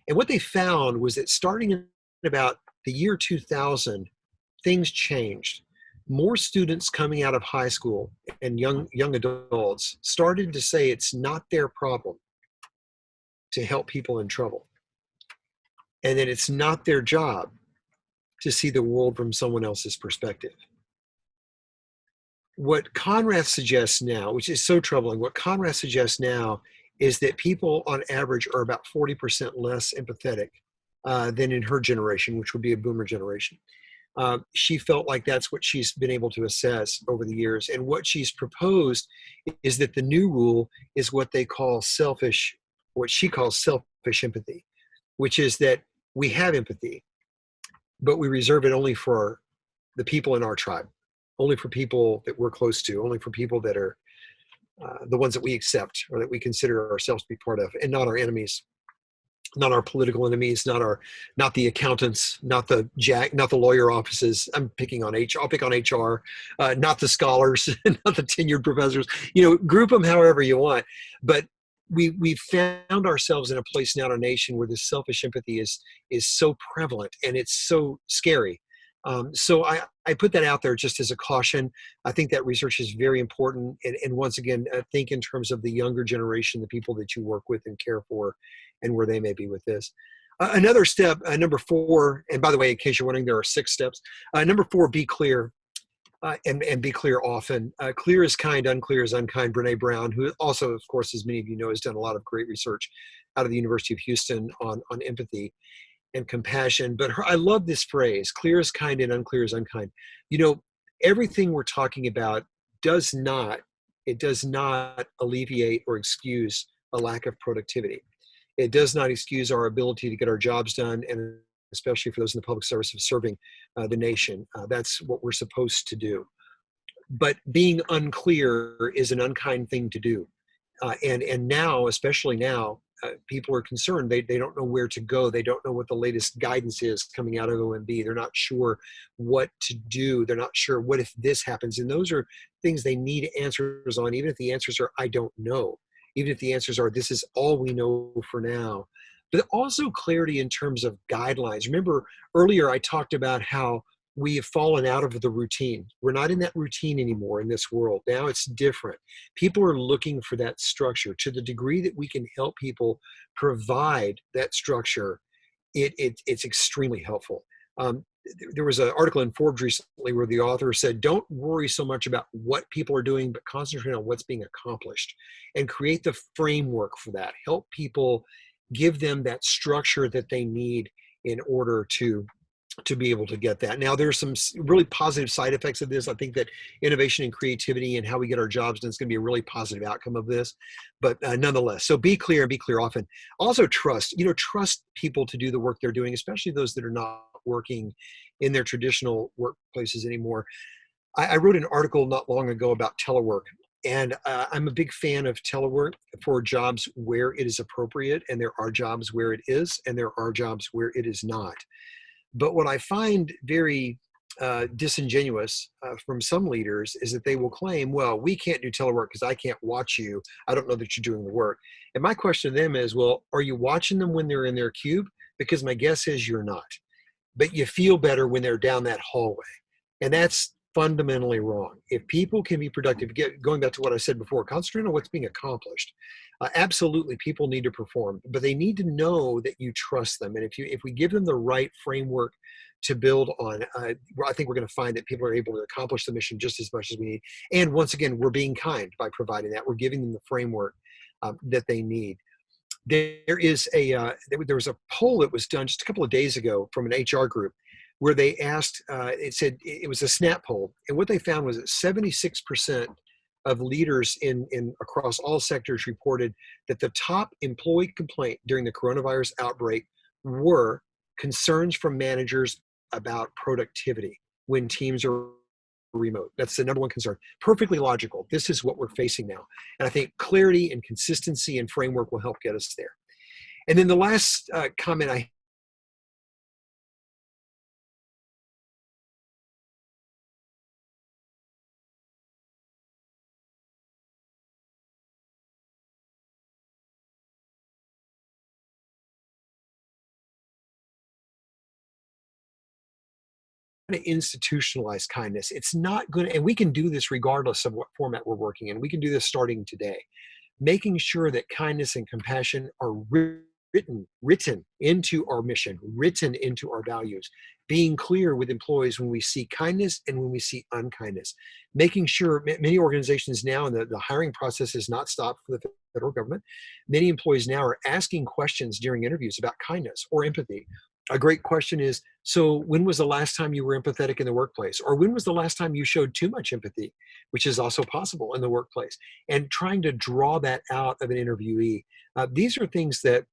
And what they found was that starting in about the year 2000, things changed. More students coming out of high school and young adults started to say it's not their problem to help people in trouble. And that it's not their job to see the world from someone else's perspective. What Conrath suggests now, which is so troubling, what Conrath suggests now is that people on average are about 40% less empathetic than in her generation, which would be a boomer generation. She felt like that's what she's been able to assess over the years. And what she's proposed is that the new rule is what they call what she calls selfish empathy, which is that we have empathy, but we reserve it only for the people in our tribe, only for people that we're close to, only for people that are the ones that we accept or that we consider ourselves to be part of, and not our enemies. Not our political enemies, not the accountants, not the lawyer offices. I'm picking on I'll pick on HR, not the scholars, not the tenured professors. Group them however you want. But we found ourselves in a place now in our nation where this selfish empathy is so prevalent, and it's so scary. So I put that out there just as a caution. I think that research is very important. And once again, think in terms of the younger generation, the people that you work with and care for, and where they may be with this. Another step, number 4, and by the way, in case you're wondering, there are 6 steps. Number 4, be clear. And be clear often. Clear is kind, unclear is unkind. Brene Brown, who also, of course, as many of you know, has done a lot of great research out of the University of Houston on empathy and compassion. But I love this phrase, clear is kind and unclear is unkind. Everything we're talking about does not alleviate or excuse a lack of productivity. It does not excuse our ability to get our jobs done, and especially for those in the public service of serving the nation. That's what we're supposed to do. But being unclear is an unkind thing to do. And now, especially now, people are concerned. They don't know where to go. They don't know what the latest guidance is coming out of OMB. They're not sure what to do. They're not sure what if this happens. And those are things they need answers on, even if the answers are, I don't know. Even if the answers are, this is all we know for now. But also clarity in terms of guidelines. Remember, earlier I talked about how we have fallen out of the routine. We're not in that routine anymore in this world. Now it's different. People are looking for that structure. To the degree that we can help people provide that structure, it's extremely helpful. There was an article in Forbes recently where the author said, don't worry so much about what people are doing, but concentrate on what's being accomplished and create the framework for that. Help people, give them that structure that they need in order to be able to get that. Now, there's some really positive side effects of this. I think that innovation and creativity and how we get our jobs done is going to be a really positive outcome of this. But nonetheless, so be clear and be clear often. Also trust, trust people to do the work they're doing, especially those that are not working in their traditional workplaces anymore. I wrote an article not long ago about telework, and I'm a big fan of telework for jobs where it is appropriate, and there are jobs where it is, and there are jobs where it is not. But what I find very disingenuous from some leaders is that they will claim, well, we can't do telework because I can't watch you. I don't know that you're doing the work. And my question to them is, well, are you watching them when they're in their cube? Because my guess is you're not. But you feel better when they're down that hallway. And that's fundamentally wrong. If people can be productive, going back to what I said before, concentrate on what's being accomplished. Absolutely, people need to perform, but they need to know that you trust them. And if we give them the right framework to build on, I think we're going to find that people are able to accomplish the mission just as much as we need. And once again, we're being kind by providing that. We're giving them the framework that they need. There was a poll that was done just a couple of days ago from an HR group where they asked, it was a snap poll, and what they found was that 76% of leaders in across all sectors reported that the top employee complaint during the coronavirus outbreak were concerns from managers about productivity when teams are remote. That's the number one concern. Perfectly logical. This is what we're facing now. And I think clarity and consistency and framework will help get us there. And then the last comment I to institutionalize kindness. It's not going to, and we can do this regardless of what format we're working in. We can do this starting today. Making sure that kindness and compassion are written into our mission, written into our values. Being clear with employees when we see kindness and when we see unkindness. Making sure, many organizations now, and the hiring process has not stopped for the federal government, many employees now are asking questions during interviews about kindness or empathy. A great question is, so when was the last time you were empathetic in the workplace? Or when was the last time you showed too much empathy, which is also possible in the workplace? And trying to draw that out of an interviewee. These are things that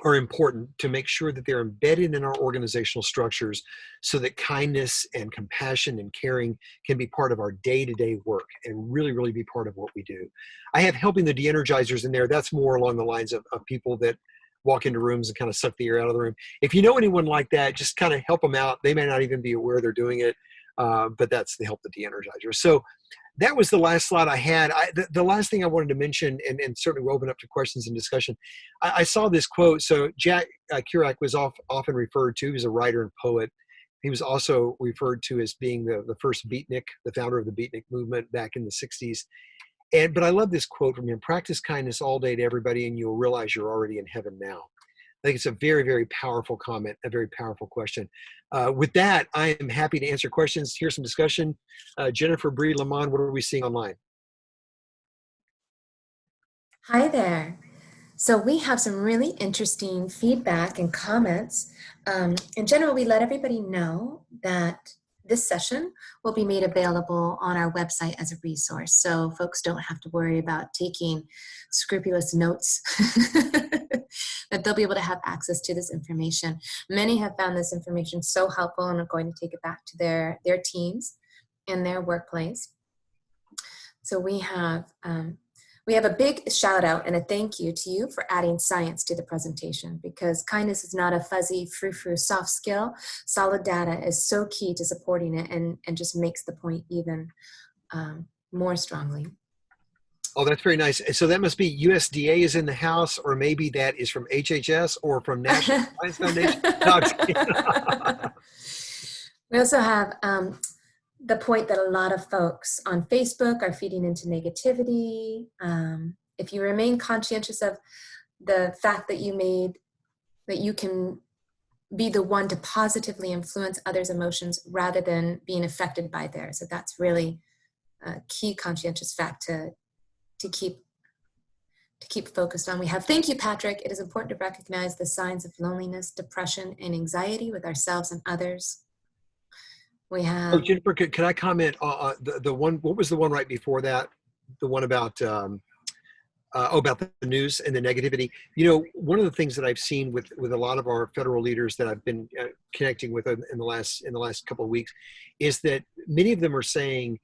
are important to make sure that they're embedded in our organizational structures so that kindness and compassion and caring can be part of our day-to-day work and really, really be part of what we do. I have helping the de-energizers in there. That's more along the lines of people that walk into rooms and kind of suck the air out of the room. If you know anyone like that, just kind of help them out. They may not even be aware they're doing it, but that's the help the de-energizer. So that was the last slide I had. The last thing I wanted to mention, and certainly we'll open up to questions and discussion. I saw this quote. So Jack Kerouac was often referred to. He was a writer and poet. He was also referred to as being the first beatnik, the founder of the beatnik movement back in the 60s. But I love this quote from him: practice kindness all day to everybody and you'll realize you're already in heaven now. I think it's a very, very powerful comment, a very powerful question. With that, I am happy to answer questions. Here's some discussion. Jennifer, Bree, Lamont, what are we seeing online?
Hi there. So we have some really interesting feedback and comments. In general, we let everybody know that this session will be made available on our website as a resource, so folks don't have to worry about taking scrupulous notes, that they'll be able to have access to this information. Many have found this information so helpful and are going to take it back to their teams in their workplace. So we have a big shout out and a thank you to you for adding science to the presentation, because kindness is not a fuzzy, frou-frou soft skill. Solid data is so key to supporting it and just makes the point even more strongly.
Oh, that's very nice. So that must be USDA is in the house, or maybe that is from HHS or from National Science Foundation. No, I'm just kidding.
We also have the point that a lot of folks on Facebook are feeding into negativity. If you remain conscientious of the fact that you can be the one to positively influence others' emotions rather than being affected by theirs. So that's really a key conscientious fact to keep focused on. We have, thank you, Patrick. It is important to recognize the signs of loneliness, depression, and anxiety with ourselves and others. We have.
Oh, Jennifer, could I comment on the one? What was the one right before that? The one about About the news and the negativity. One of the things that I've seen with a lot of our federal leaders that I've been connecting with in the last couple of weeks is that many of them are saying,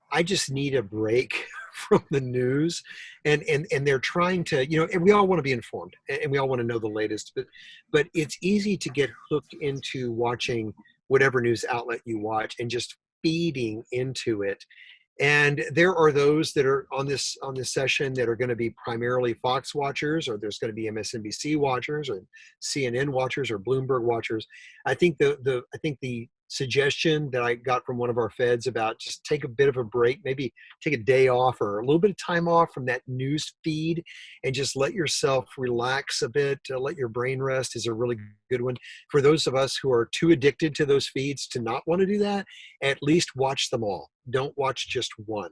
I just need a break from the news, and they're trying to, and we all want to be informed and we all want to know the latest, but it's easy to get hooked into watching whatever news outlet you watch and just feeding into it. And there are those that are on this session that are going to be primarily Fox watchers, or there's going to be MSNBC watchers, or CNN watchers, or Bloomberg watchers. I think the suggestion that I got from one of our feds about just take a bit of a break, maybe take a day off or a little bit of time off from that news feed, and just let yourself relax a bit, let your brain rest, is a really good one. For those of us who are too addicted to those feeds to not want to do that, at least watch them all. Don't watch just one.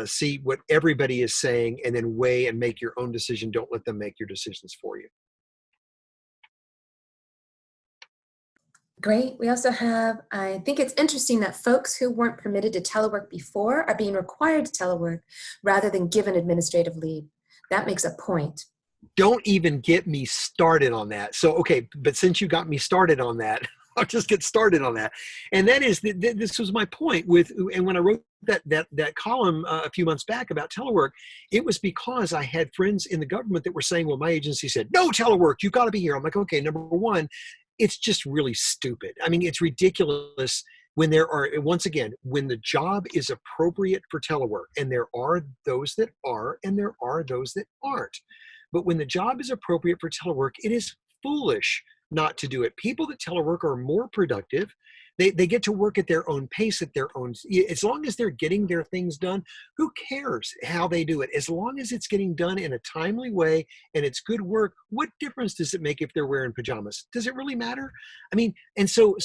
See what everybody is saying and then weigh and make your own decision. Don't let them make your decisions for you.
Great. We also have, I think it's interesting that folks who weren't permitted to telework before are being required to telework rather than given administrative leave. That makes a point.
Don't even get me started on that. So, okay, but since you got me started on that, I'll just get started on that. And that is, this was my point with, and when I wrote that column a few months back about telework, it was because I had friends in the government that were saying, well, my agency said, no telework, you got to be here. I'm like, okay, number one, it's just really stupid. I mean, it's ridiculous when there are, once again, when the job is appropriate for telework, and there are those that are, and there are those that aren't. But when the job is appropriate for telework, it is foolish not to do it. People that telework are more productive. They get to work at their own pace, at their own, as long as they're getting their things done, who cares how they do it? As long as it's getting done in a timely way and it's good work, what difference does it make if they're wearing pajamas? Does it really matter? I mean, and so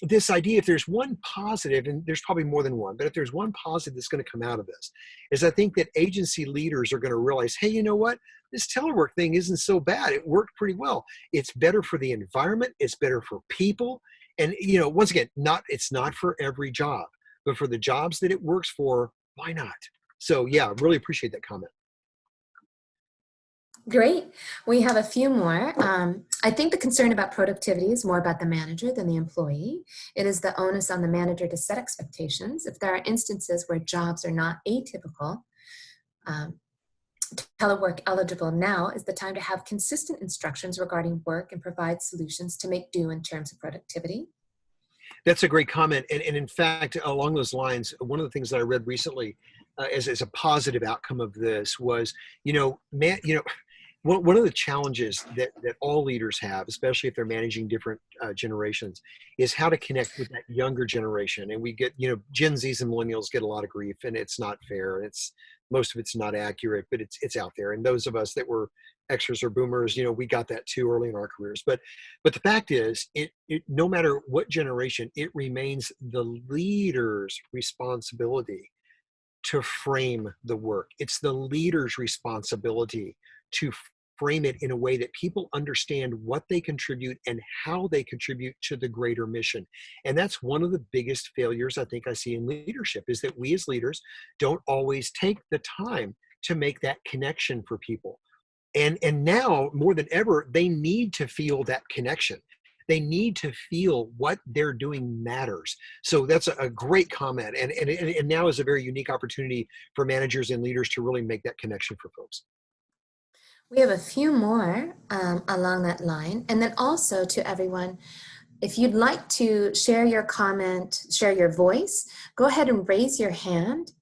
this idea, if there's one positive, and there's probably more than one, but if there's one positive that's going to come out of this, is I think that agency leaders are going to realize, hey, you know what? This telework thing isn't so bad. It worked pretty well. It's better for the environment. It's better for people. And, once again, it's not for every job, but for the jobs that it works for, why not? So yeah, really appreciate that comment.
Great. We have a few more. I think the concern about productivity is more about the manager than the employee. It is the onus on the manager to set expectations. If there are instances where jobs are not atypical, telework eligible, now is the time to have consistent instructions regarding work and provide solutions to make do in terms of productivity.
That's a great comment. And in fact, along those lines, one of the things that I read recently as a positive outcome of this was, one of the challenges that all leaders have, especially if they're managing different generations, is how to connect with that younger generation. And we get, Gen Zs and millennials get a lot of grief, and it's not fair. Most of it's not accurate, but it's out there. And those of us that were Xers or boomers, we got that too early in our careers. But the fact is, it no matter what generation, it remains the leader's responsibility to frame the work. It's the leader's responsibility to frame it in a way that people understand what they contribute and how they contribute to the greater mission. And that's one of the biggest failures I think I see in leadership, is that we as leaders don't always take the time to make that connection for people. And now more than ever, they need to feel that connection. They need to feel what they're doing matters. So that's a great comment. And now is a very unique opportunity for managers and leaders to really make that connection for folks.
We have a few more along that line. And then also to everyone, if you'd like to share your comment, share your voice, go ahead and raise your hand.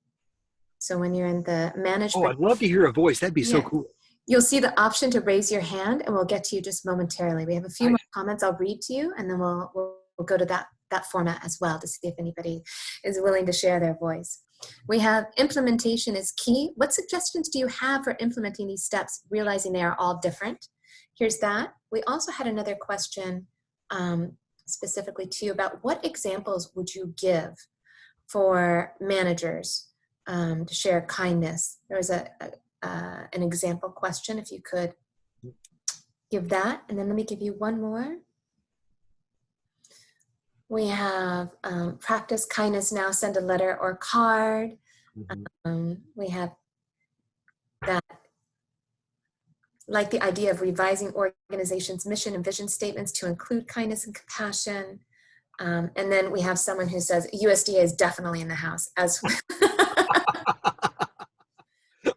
So when you're in the management.
Oh, I'd love to hear a voice. That'd be so cool.
You'll see the option to raise your hand, and we'll get to you just momentarily. We have a few more comments I'll read to you, and then we'll go to that format as well to see if anybody is willing to share their voice. We have implementation is key. What suggestions do you have for implementing these steps, realizing they are all different? Here's that. We also had another question specifically to you about what examples would you give for managers to share kindness. There was an example question, if you could give that. And then let me give you one more. We have practice kindness now, send a letter or card. We have that like the idea of revising organizations' mission and vision statements to include kindness and compassion. And then we have someone who says USDA is definitely in the house. As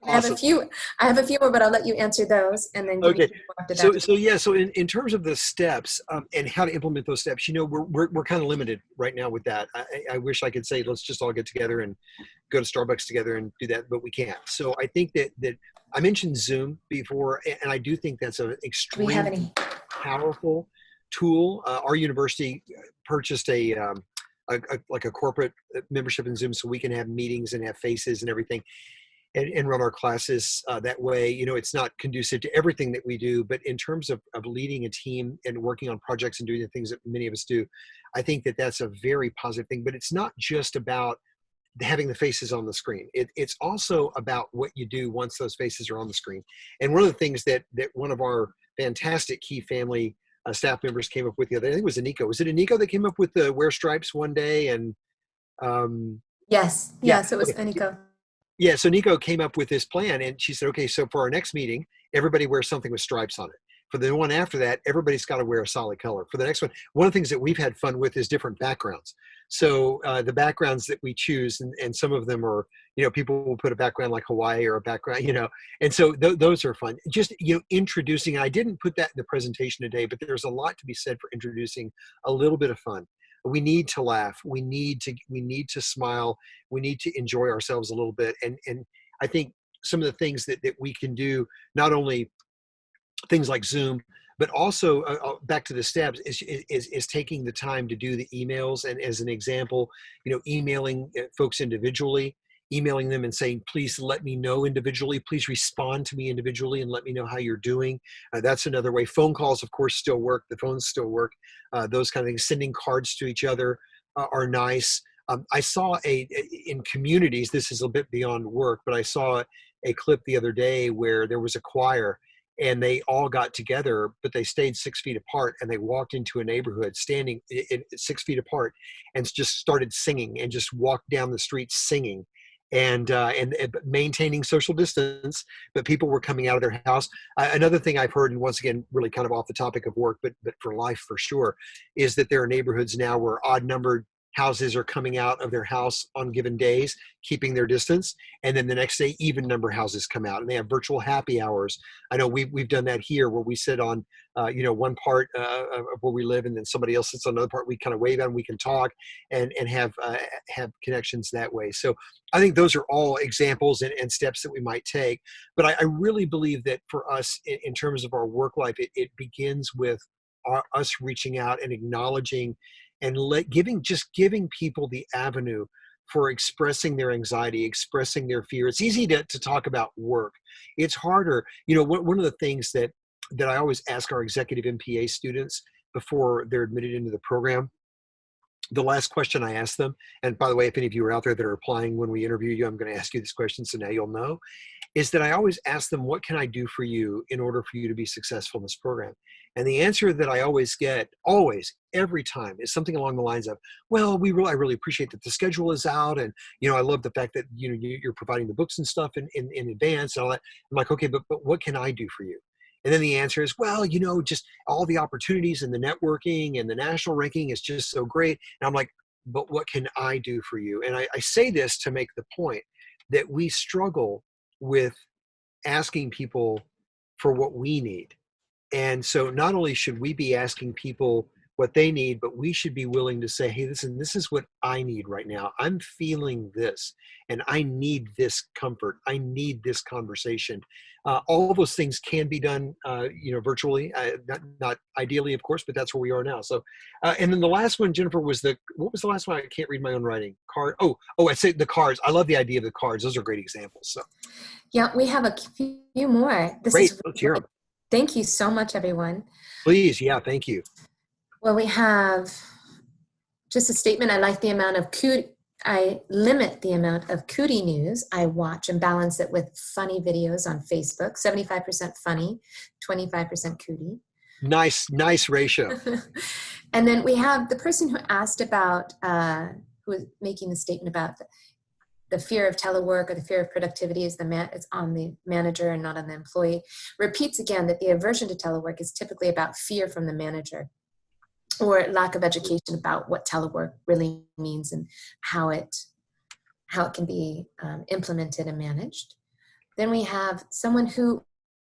Awesome.
I have a few more, but I'll let you answer those and then give
Okay.
you more after
So,
that.
so in terms of the steps and how to implement those steps, we're kind of limited right now with that. I wish I could say, let's just all get together and go to Starbucks together and do that, but we can't. So I think that I mentioned Zoom before, and I do think that's an
Do we
extremely
have any?
powerful tool. Our university purchased like a corporate membership in Zoom so we can have meetings and have faces and everything. And run our classes that way. It's not conducive to everything that we do, but in terms of leading a team and working on projects and doing the things that many of us do, I think that that's a very positive thing. But it's not just about having the faces on the screen. It's also about what you do once those faces are on the screen. And one of the things that one of our fantastic key family staff members came up with the other day, I think it was Aniko. Was it Aniko that came up with the wear stripes one day? And
Yes, it was
okay.
Aniko.
Yeah, so Nico came up with this plan, and she said, okay, so for our next meeting, everybody wears something with stripes on it. For the one after that, everybody's got to wear a solid color. For the next one of the things that we've had fun with is different backgrounds. So the backgrounds that we choose, and some of them are, people will put a background like Hawaii or a background, and so those are fun. Just, introducing, I didn't put that in the presentation today, but there's a lot to be said for introducing a little bit of fun. We need to laugh. We need to smile. We need to enjoy ourselves a little bit. And I think some of the things that we can do, not only things like Zoom, but also back to the steps is taking the time to do the emails. And as an example, emailing folks individually, emailing them and saying, please let me know individually, please respond to me individually and let me know how you're doing. That's another way. Phone calls, of course, still work. The phones still work. Those kind of things. Sending cards to each other are nice. I saw in communities, this is a bit beyond work, but I saw a clip the other day where there was a choir and they all got together, but they stayed 6 feet apart, and they walked into a neighborhood standing 6 feet apart and just started singing and just walked down the street singing. And maintaining social distance, but people were coming out of their house. Another thing I've heard, and once again, really kind of off the topic of work, but for life for sure, is that there are neighborhoods now where odd-numbered houses are coming out of their house on given days, keeping their distance, and then the next day, even number houses come out, and they have virtual happy hours. I know we've done that here, where we sit on one part of where we live, and then somebody else sits on another part. We kind of wave at them, we can talk, and have connections that way. So I think those are all examples and steps that we might take. But I really believe that for us, in terms of our work life, it begins with us reaching out and acknowledging and giving people the avenue for expressing their anxiety, expressing their fear. It's easy to talk about work. It's harder. One of the things that I always ask our executive MPA students before they're admitted into the program, the last question I ask them, and by the way, if any of you are out there that are applying when we interview you, I'm going to ask you this question, so now you'll know, is that I always ask them, what can I do for you in order for you to be successful in this program? And the answer that I always get, every time, is something along the lines of, well, I really appreciate that the schedule is out, and I love the fact that you're providing the books and stuff in advance and all that. I'm like, okay, but what can I do for you? And then the answer is, well, just all the opportunities and the networking and the national ranking is just so great. And I'm like, but what can I do for you? And I say this to make the point that we struggle with asking people for what we need. And so not only should we be asking people what they need, but we should be willing to say, hey, listen, this is what I need right now. I'm feeling this, and I need this comfort. I need this conversation. All of those things can be done, virtually, not ideally, of course, but that's where we are now. So, and then the last one, Jennifer, what was the last one? I can't read my own writing. Card. Oh, I say the cards. I love the idea of the cards. Those are great examples. So,
Yeah, we have a few more.
Great. Let's hear them.
Thank you so much, everyone.
Please. Yeah. Thank you.
Well, we have just a statement. I limit the amount of cootie news I watch and balance it with funny videos on Facebook. 75% funny, 25% cootie.
Nice ratio.
And then we have the person who asked about, who was making the statement about the fear of telework or the fear of productivity is on the manager and not on the employee, repeats again that the aversion to telework is typically about fear from the manager or lack of education about what telework really means and how it can be implemented and managed. Then we have someone who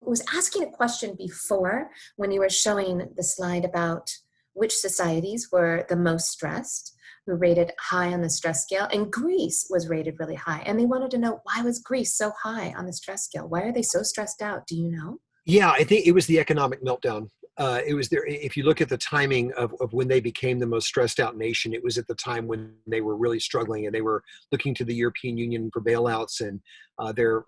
was asking a question before when you were showing the slide about which societies were the most stressed, who rated high on the stress scale, and Greece was rated really high. And they wanted to know, why was Greece so high on the stress scale? Why are they so stressed out? Do you know?
Yeah, I think it was the economic meltdown. It was there. If you look at the timing of when they became the most stressed out nation, it was at the time when they were really struggling and they were looking to the European Union for bailouts, and their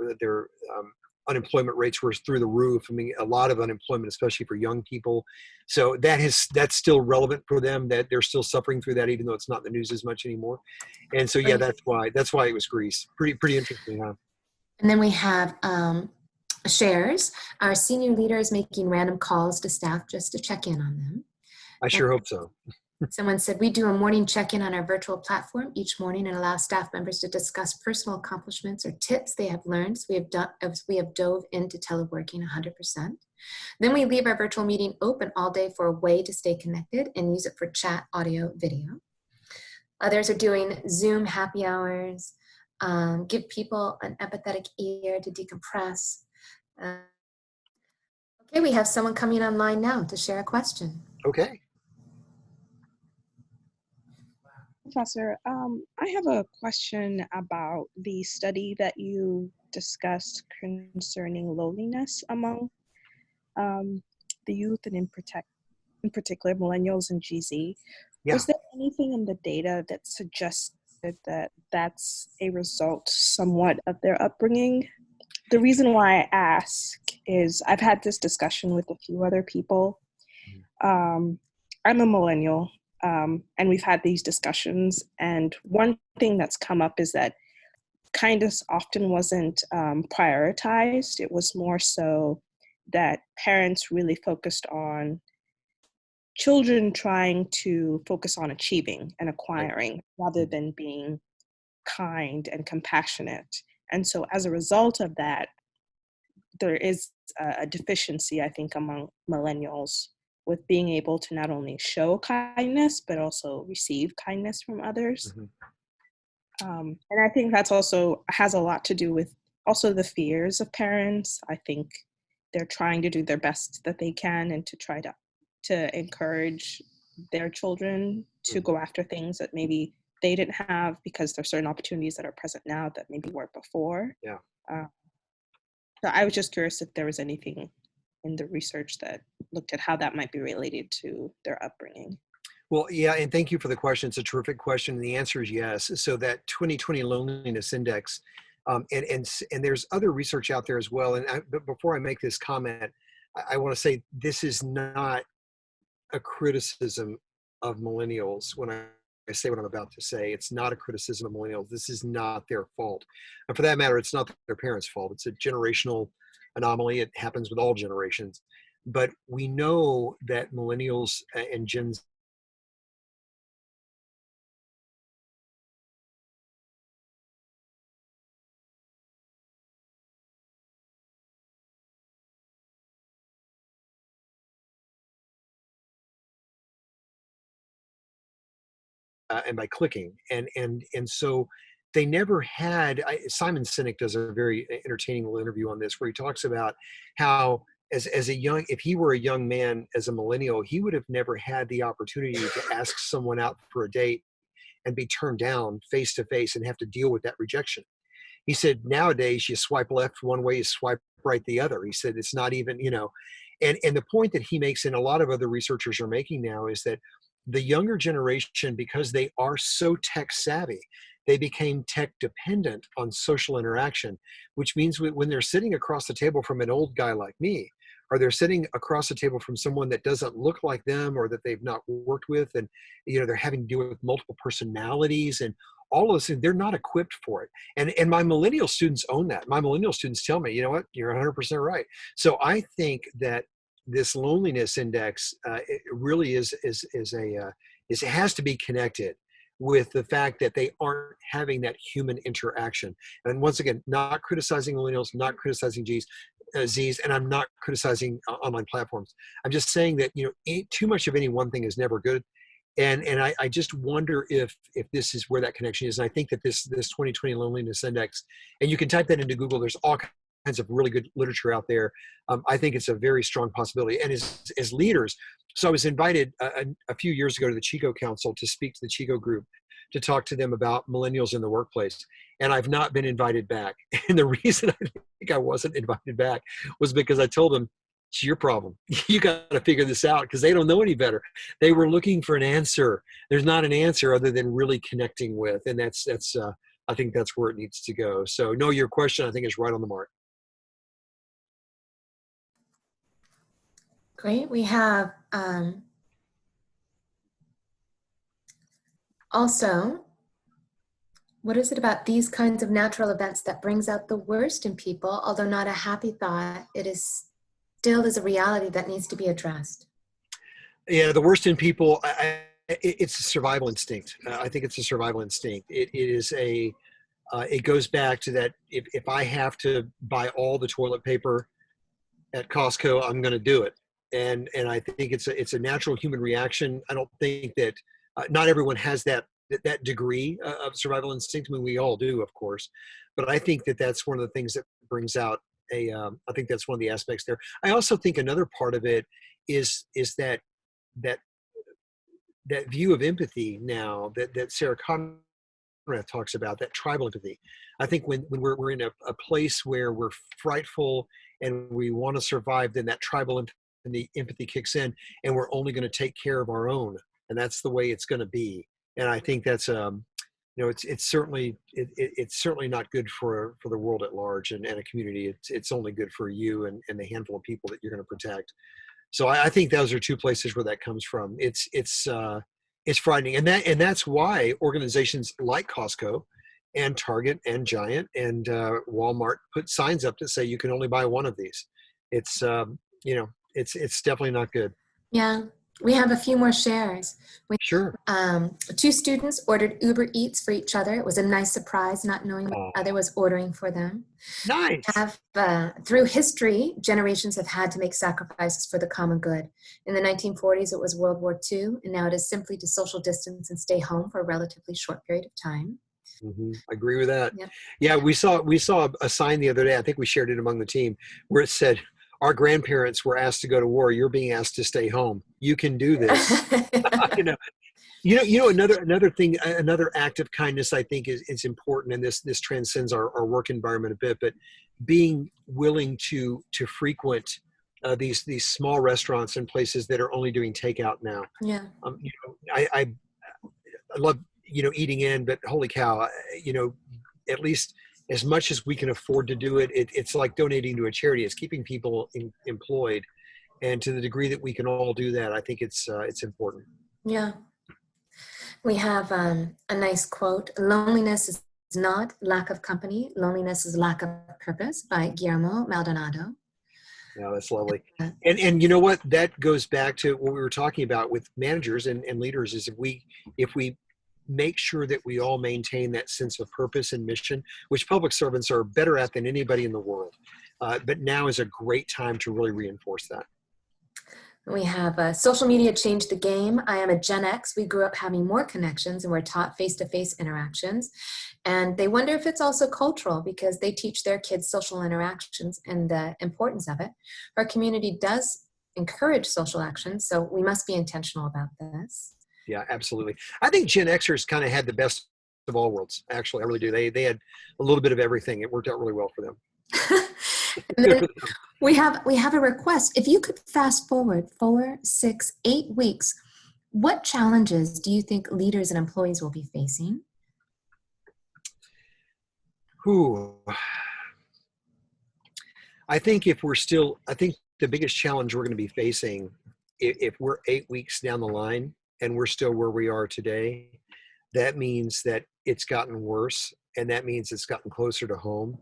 unemployment rates were through the roof. I mean, a lot of unemployment, especially for young people. So that's still relevant for them, that they're still suffering through that, even though it's not in the news as much anymore. And so, yeah, that's why it was Greece. Pretty interesting, huh?
And then we have shares. Our senior leaders making random calls to staff just to check in on them.
I sure hope so.
Someone said, we do a morning check-in on our virtual platform each morning and allow staff members to discuss personal accomplishments or tips they have learned. So we have dove into teleworking 100%. Then we leave our virtual meeting open all day for a way to stay connected and use it for chat, audio, video. Others are doing Zoom happy hours, give people an empathetic ear to decompress. Okay, we have someone coming online now to share a question.
Okay.
Professor, I have a question about the study that you discussed concerning loneliness among the youth and in particular millennials and GZ.
Yeah.
Was there anything in the data that suggested that that's a result somewhat of their upbringing? The reason why I ask is I've had this discussion with a few other people. I'm a millennial. And we've had these discussions, and one thing that's come up is that kindness often wasn't prioritized. It was more so that parents really focused on children trying to focus on achieving and acquiring rather than being kind and compassionate. And so as a result of that, there is a deficiency, I think, among millennials with being able to not only show kindness, but also receive kindness from others. Mm-hmm. And I think that's also has a lot to do with also the fears of parents. I think they're trying to do their best that they can and to try to encourage their children to go after things that maybe they didn't have because there's certain opportunities that are present now that maybe weren't before.
Yeah.
So I was just curious if there was anything in the research that looked at how that might be related to their upbringing.
Well, yeah, and thank you for the question. It's a terrific question, and the answer is yes. So that 2020 loneliness index, and there's other research out there as well. But before I make this comment, I want to say this is not a criticism of millennials. When I say what I'm about to say, it's not a criticism of millennials. This is not their fault, and for that matter, it's not their parents' fault. It's a generational anomaly. It happens with all generations. But we know that millennials and Gen Z and by clicking, and so they never had. Simon Sinek does a very entertaining little interview on this, where he talks about how as a young, if he were a young man as a millennial, he would have never had the opportunity to ask someone out for a date and be turned down face to face and have to deal with that rejection. He said nowadays you swipe left one way, you swipe right the other. He said it's not even, and the point that he makes, and a lot of other researchers are making now, is that the younger generation, because they are so tech savvy, they became tech dependent on social interaction, which means when they're sitting across the table from an old guy like me, or they're sitting across the table from someone that doesn't look like them or that they've not worked with, and they're having to deal with multiple personalities and all of this, they're not equipped for it. And my millennial students own that. My millennial students tell me, you know what, you're 100% right. So I think that this loneliness index it really it has to be connected with the fact that they aren't having that human interaction. And once again, not criticizing millennials, not criticizing Z's, and I'm not criticizing online platforms. I'm just saying that, too much of any one thing is never good. And I just wonder if this is where that connection is. And I think that this 2020 Loneliness Index, and you can type that into Google, there's all kinds of really good literature out there. I think it's a very strong possibility. And as leaders, so I was invited a few years ago to the Chico Council to speak to the Chico group, to talk to them about millennials in the workplace. And I've not been invited back. And the reason I think I wasn't invited back was because I told them, it's your problem. You got to figure this out, because they don't know any better. They were looking for an answer. There's not an answer other than really connecting with. And that's I think that's where it needs to go. So no, your question, I think, is right on the mark.
Great. We have also, what is it about these kinds of natural events that brings out the worst in people? Although not a happy thought, it is still is a reality that needs to be addressed.
Yeah, the worst in people, it's a survival instinct. I think it's a survival instinct. It goes back to that. If I have to buy all the toilet paper at Costco, I'm going to do it. And I think it's a natural human reaction. I don't think that not everyone has that degree of survival instinct. I mean, we all do, of course, but I think that that's one of the things that brings out I think that's one of the aspects there. I also think another part of it is that view of empathy now that Sarah Conrad talks about, that tribal empathy. I think when we're in a place where we're frightful and we want to survive, then that tribal empathy kicks in, and we're only going to take care of our own, and that's the way it's going to be. And I think that's it's certainly not good for the world at large and a community. It's only good for you and the handful of people that you're going to protect. So I think those are two places where that comes from. It's frightening, and that's why organizations like Costco and Target and Giant and Walmart put signs up that say you can only buy one of these. It's definitely not good.
Yeah. We have a few more shares.
Sure.
2 students ordered Uber Eats for each other. It was a nice surprise, not knowing what the other was ordering for them.
Nice.
Through history, generations have had to make sacrifices for the common good. In the 1940s, it was World War II, and now it is simply to social distance and stay home for a relatively short period of time.
Mm-hmm. I agree with that.
Yep.
Yeah, we saw a sign the other day. I think we shared it among the team, where it said, our grandparents were asked to go to war. You're being asked to stay home. You can do this. Another thing, another act of kindness, I think is important. And this transcends our work environment a bit, but being willing to frequent these small restaurants and places that are only doing takeout now.
Yeah.
I love, eating in, but holy cow, at least as much as we can afford to do it, it's like donating to a charity. It's keeping people employed. And to the degree that we can all do that, I think it's important.
Yeah. We have a nice quote. Loneliness is not lack of company. Loneliness is lack of purpose, by Guillermo Maldonado.
Yeah, that's lovely. And you know what? That goes back to what we were talking about with managers and leaders, is if we make sure that we all maintain that sense of purpose and mission, which public servants are better at than anybody in the world. But now is a great time to really reinforce that.
We have social media changed the game. I am a Gen X. We grew up having more connections and we're taught face-to-face interactions. And they wonder if it's also cultural, because they teach their kids social interactions and the importance of it. Our community does encourage social action, so we must be intentional about this.
Yeah, absolutely. I think Gen Xers kind of had the best of all worlds. Actually, I really do. They had a little bit of everything. It worked out really well for them.
We have a request. If you could fast forward 4, 6, 8 weeks, what challenges do you think leaders and employees will be facing?
I think the biggest challenge we're going to be facing, if we're 8 weeks down the line and we're still where we are today, that means that it's gotten worse, and that means it's gotten closer to home,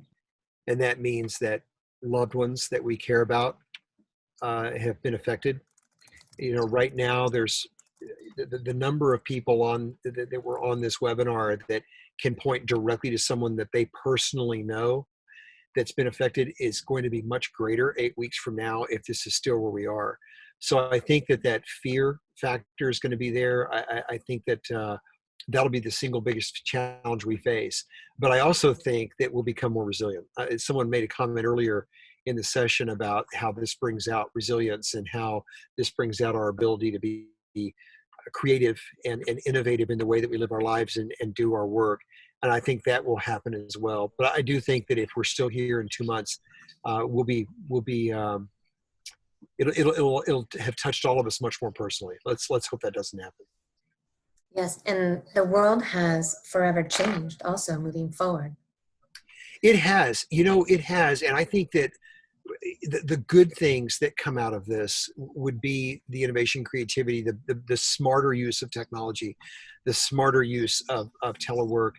and that means that loved ones that we care about have been affected. Right now there's the number of people that were on this webinar that can point directly to someone that they personally know that's been affected is going to be much greater 8 weeks from now if this is still where we are. So I think that fear factor is going to be there. I think that that'll be the single biggest challenge we face. But I also think that we'll become more resilient. Someone made a comment earlier in the session about how this brings out resilience and how this brings out our ability to be creative and innovative in the way that we live our lives and do our work. And I think that will happen as well. But I do think that if we're still here in 2 months, it'll have touched all of us much more personally. Let's hope that doesn't happen.
Yes, and the world has forever changed also moving forward.
It has, it has. And I think that the good things that come out of this would be the innovation, creativity, the smarter use of technology, the smarter use of telework,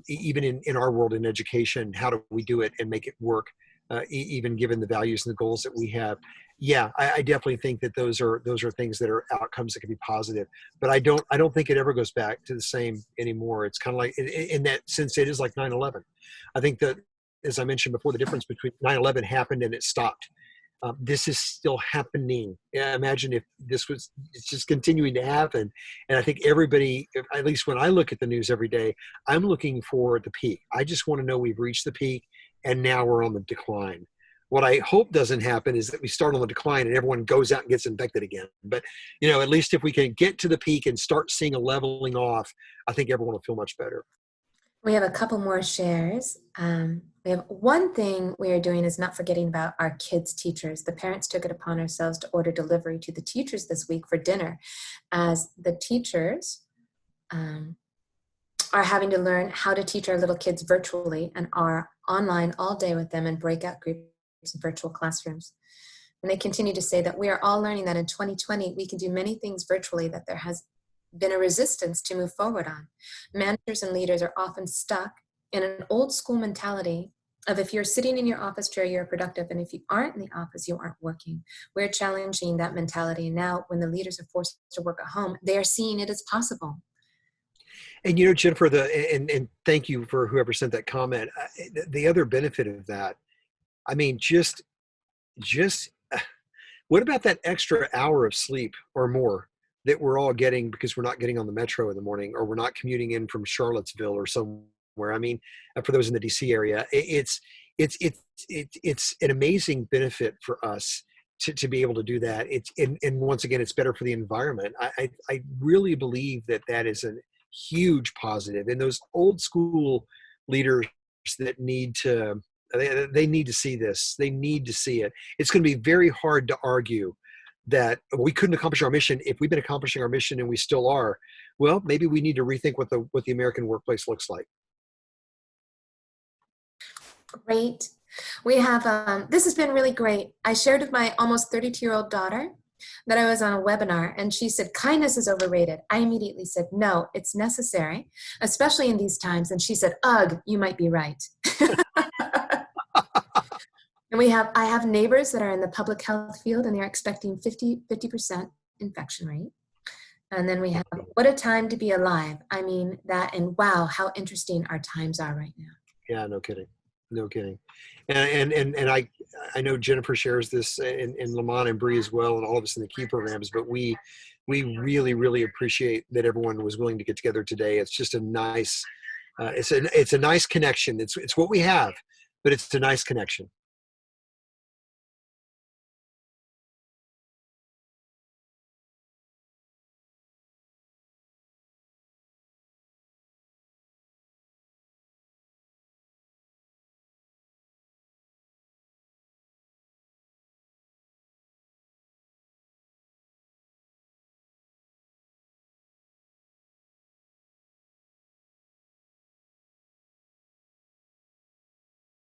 even in our world in education. How do we do it and make it work, even given the values and the goals that we have? Yeah, I definitely think that those are things that are outcomes that can be positive. But I don't think it ever goes back to the same anymore. It's kind of like, in that sense, it is like 9/11. I think that, as I mentioned before, the difference between 9/11 happened and it stopped. This is still happening. Yeah, imagine if it's just continuing to happen. And I think everybody, at least when I look at the news every day, I'm looking for the peak. I just want to know we've reached the peak and now we're on the decline. What I hope doesn't happen is that we start on the decline and everyone goes out and gets infected again. But, at least if we can get to the peak and start seeing a leveling off, I think everyone will feel much better.
We have a couple more shares. We have one thing we are doing is not forgetting about our kids' teachers. The parents took it upon ourselves to order delivery to the teachers this week for dinner, as the teachers are having to learn how to teach our little kids virtually and are online all day with them in breakout groups in virtual classrooms. And they continue to say that we are all learning that in 2020, we can do many things virtually that there has been a resistance to move forward on. Managers and leaders are often stuck in an old school mentality of if you're sitting in your office chair, you're productive, and if you aren't in the office, you aren't working. We're challenging that mentality. And now when the leaders are forced to work at home, they are seeing it as possible.
And Jennifer, and thank you for whoever sent that comment. The other benefit of that, I mean, just what about that extra hour of sleep or more that we're all getting because we're not getting on the metro in the morning, or we're not commuting in from Charlottesville or somewhere? I mean, for those in the DC area, it's an amazing benefit for us to be able to do that. And once again, it's better for the environment. I really believe that is a huge positive. And those old school leaders that need to see this. They need to see it. It's going to be very hard to argue that we couldn't accomplish our mission if we've been accomplishing our mission and we still are. Well, maybe we need to rethink what the American workplace looks like.
Great. We have, this has been really great. I shared with my almost 32-year-old daughter that I was on a webinar, and she said, kindness is overrated. I immediately said, no, it's necessary, especially in these times. And she said, ugh, you might be right. And I have neighbors that are in the public health field, and they're expecting 50% infection rate. And then we have, what a time to be alive. I mean that, and wow, how interesting our times are right now.
Yeah, no kidding. No kidding. And I know Jennifer shares this in Lamont and Bree as well, and all of us in the key programs, but we really, really appreciate that everyone was willing to get together today. It's just a nice, it's a nice connection. It's what we have, but it's a nice connection.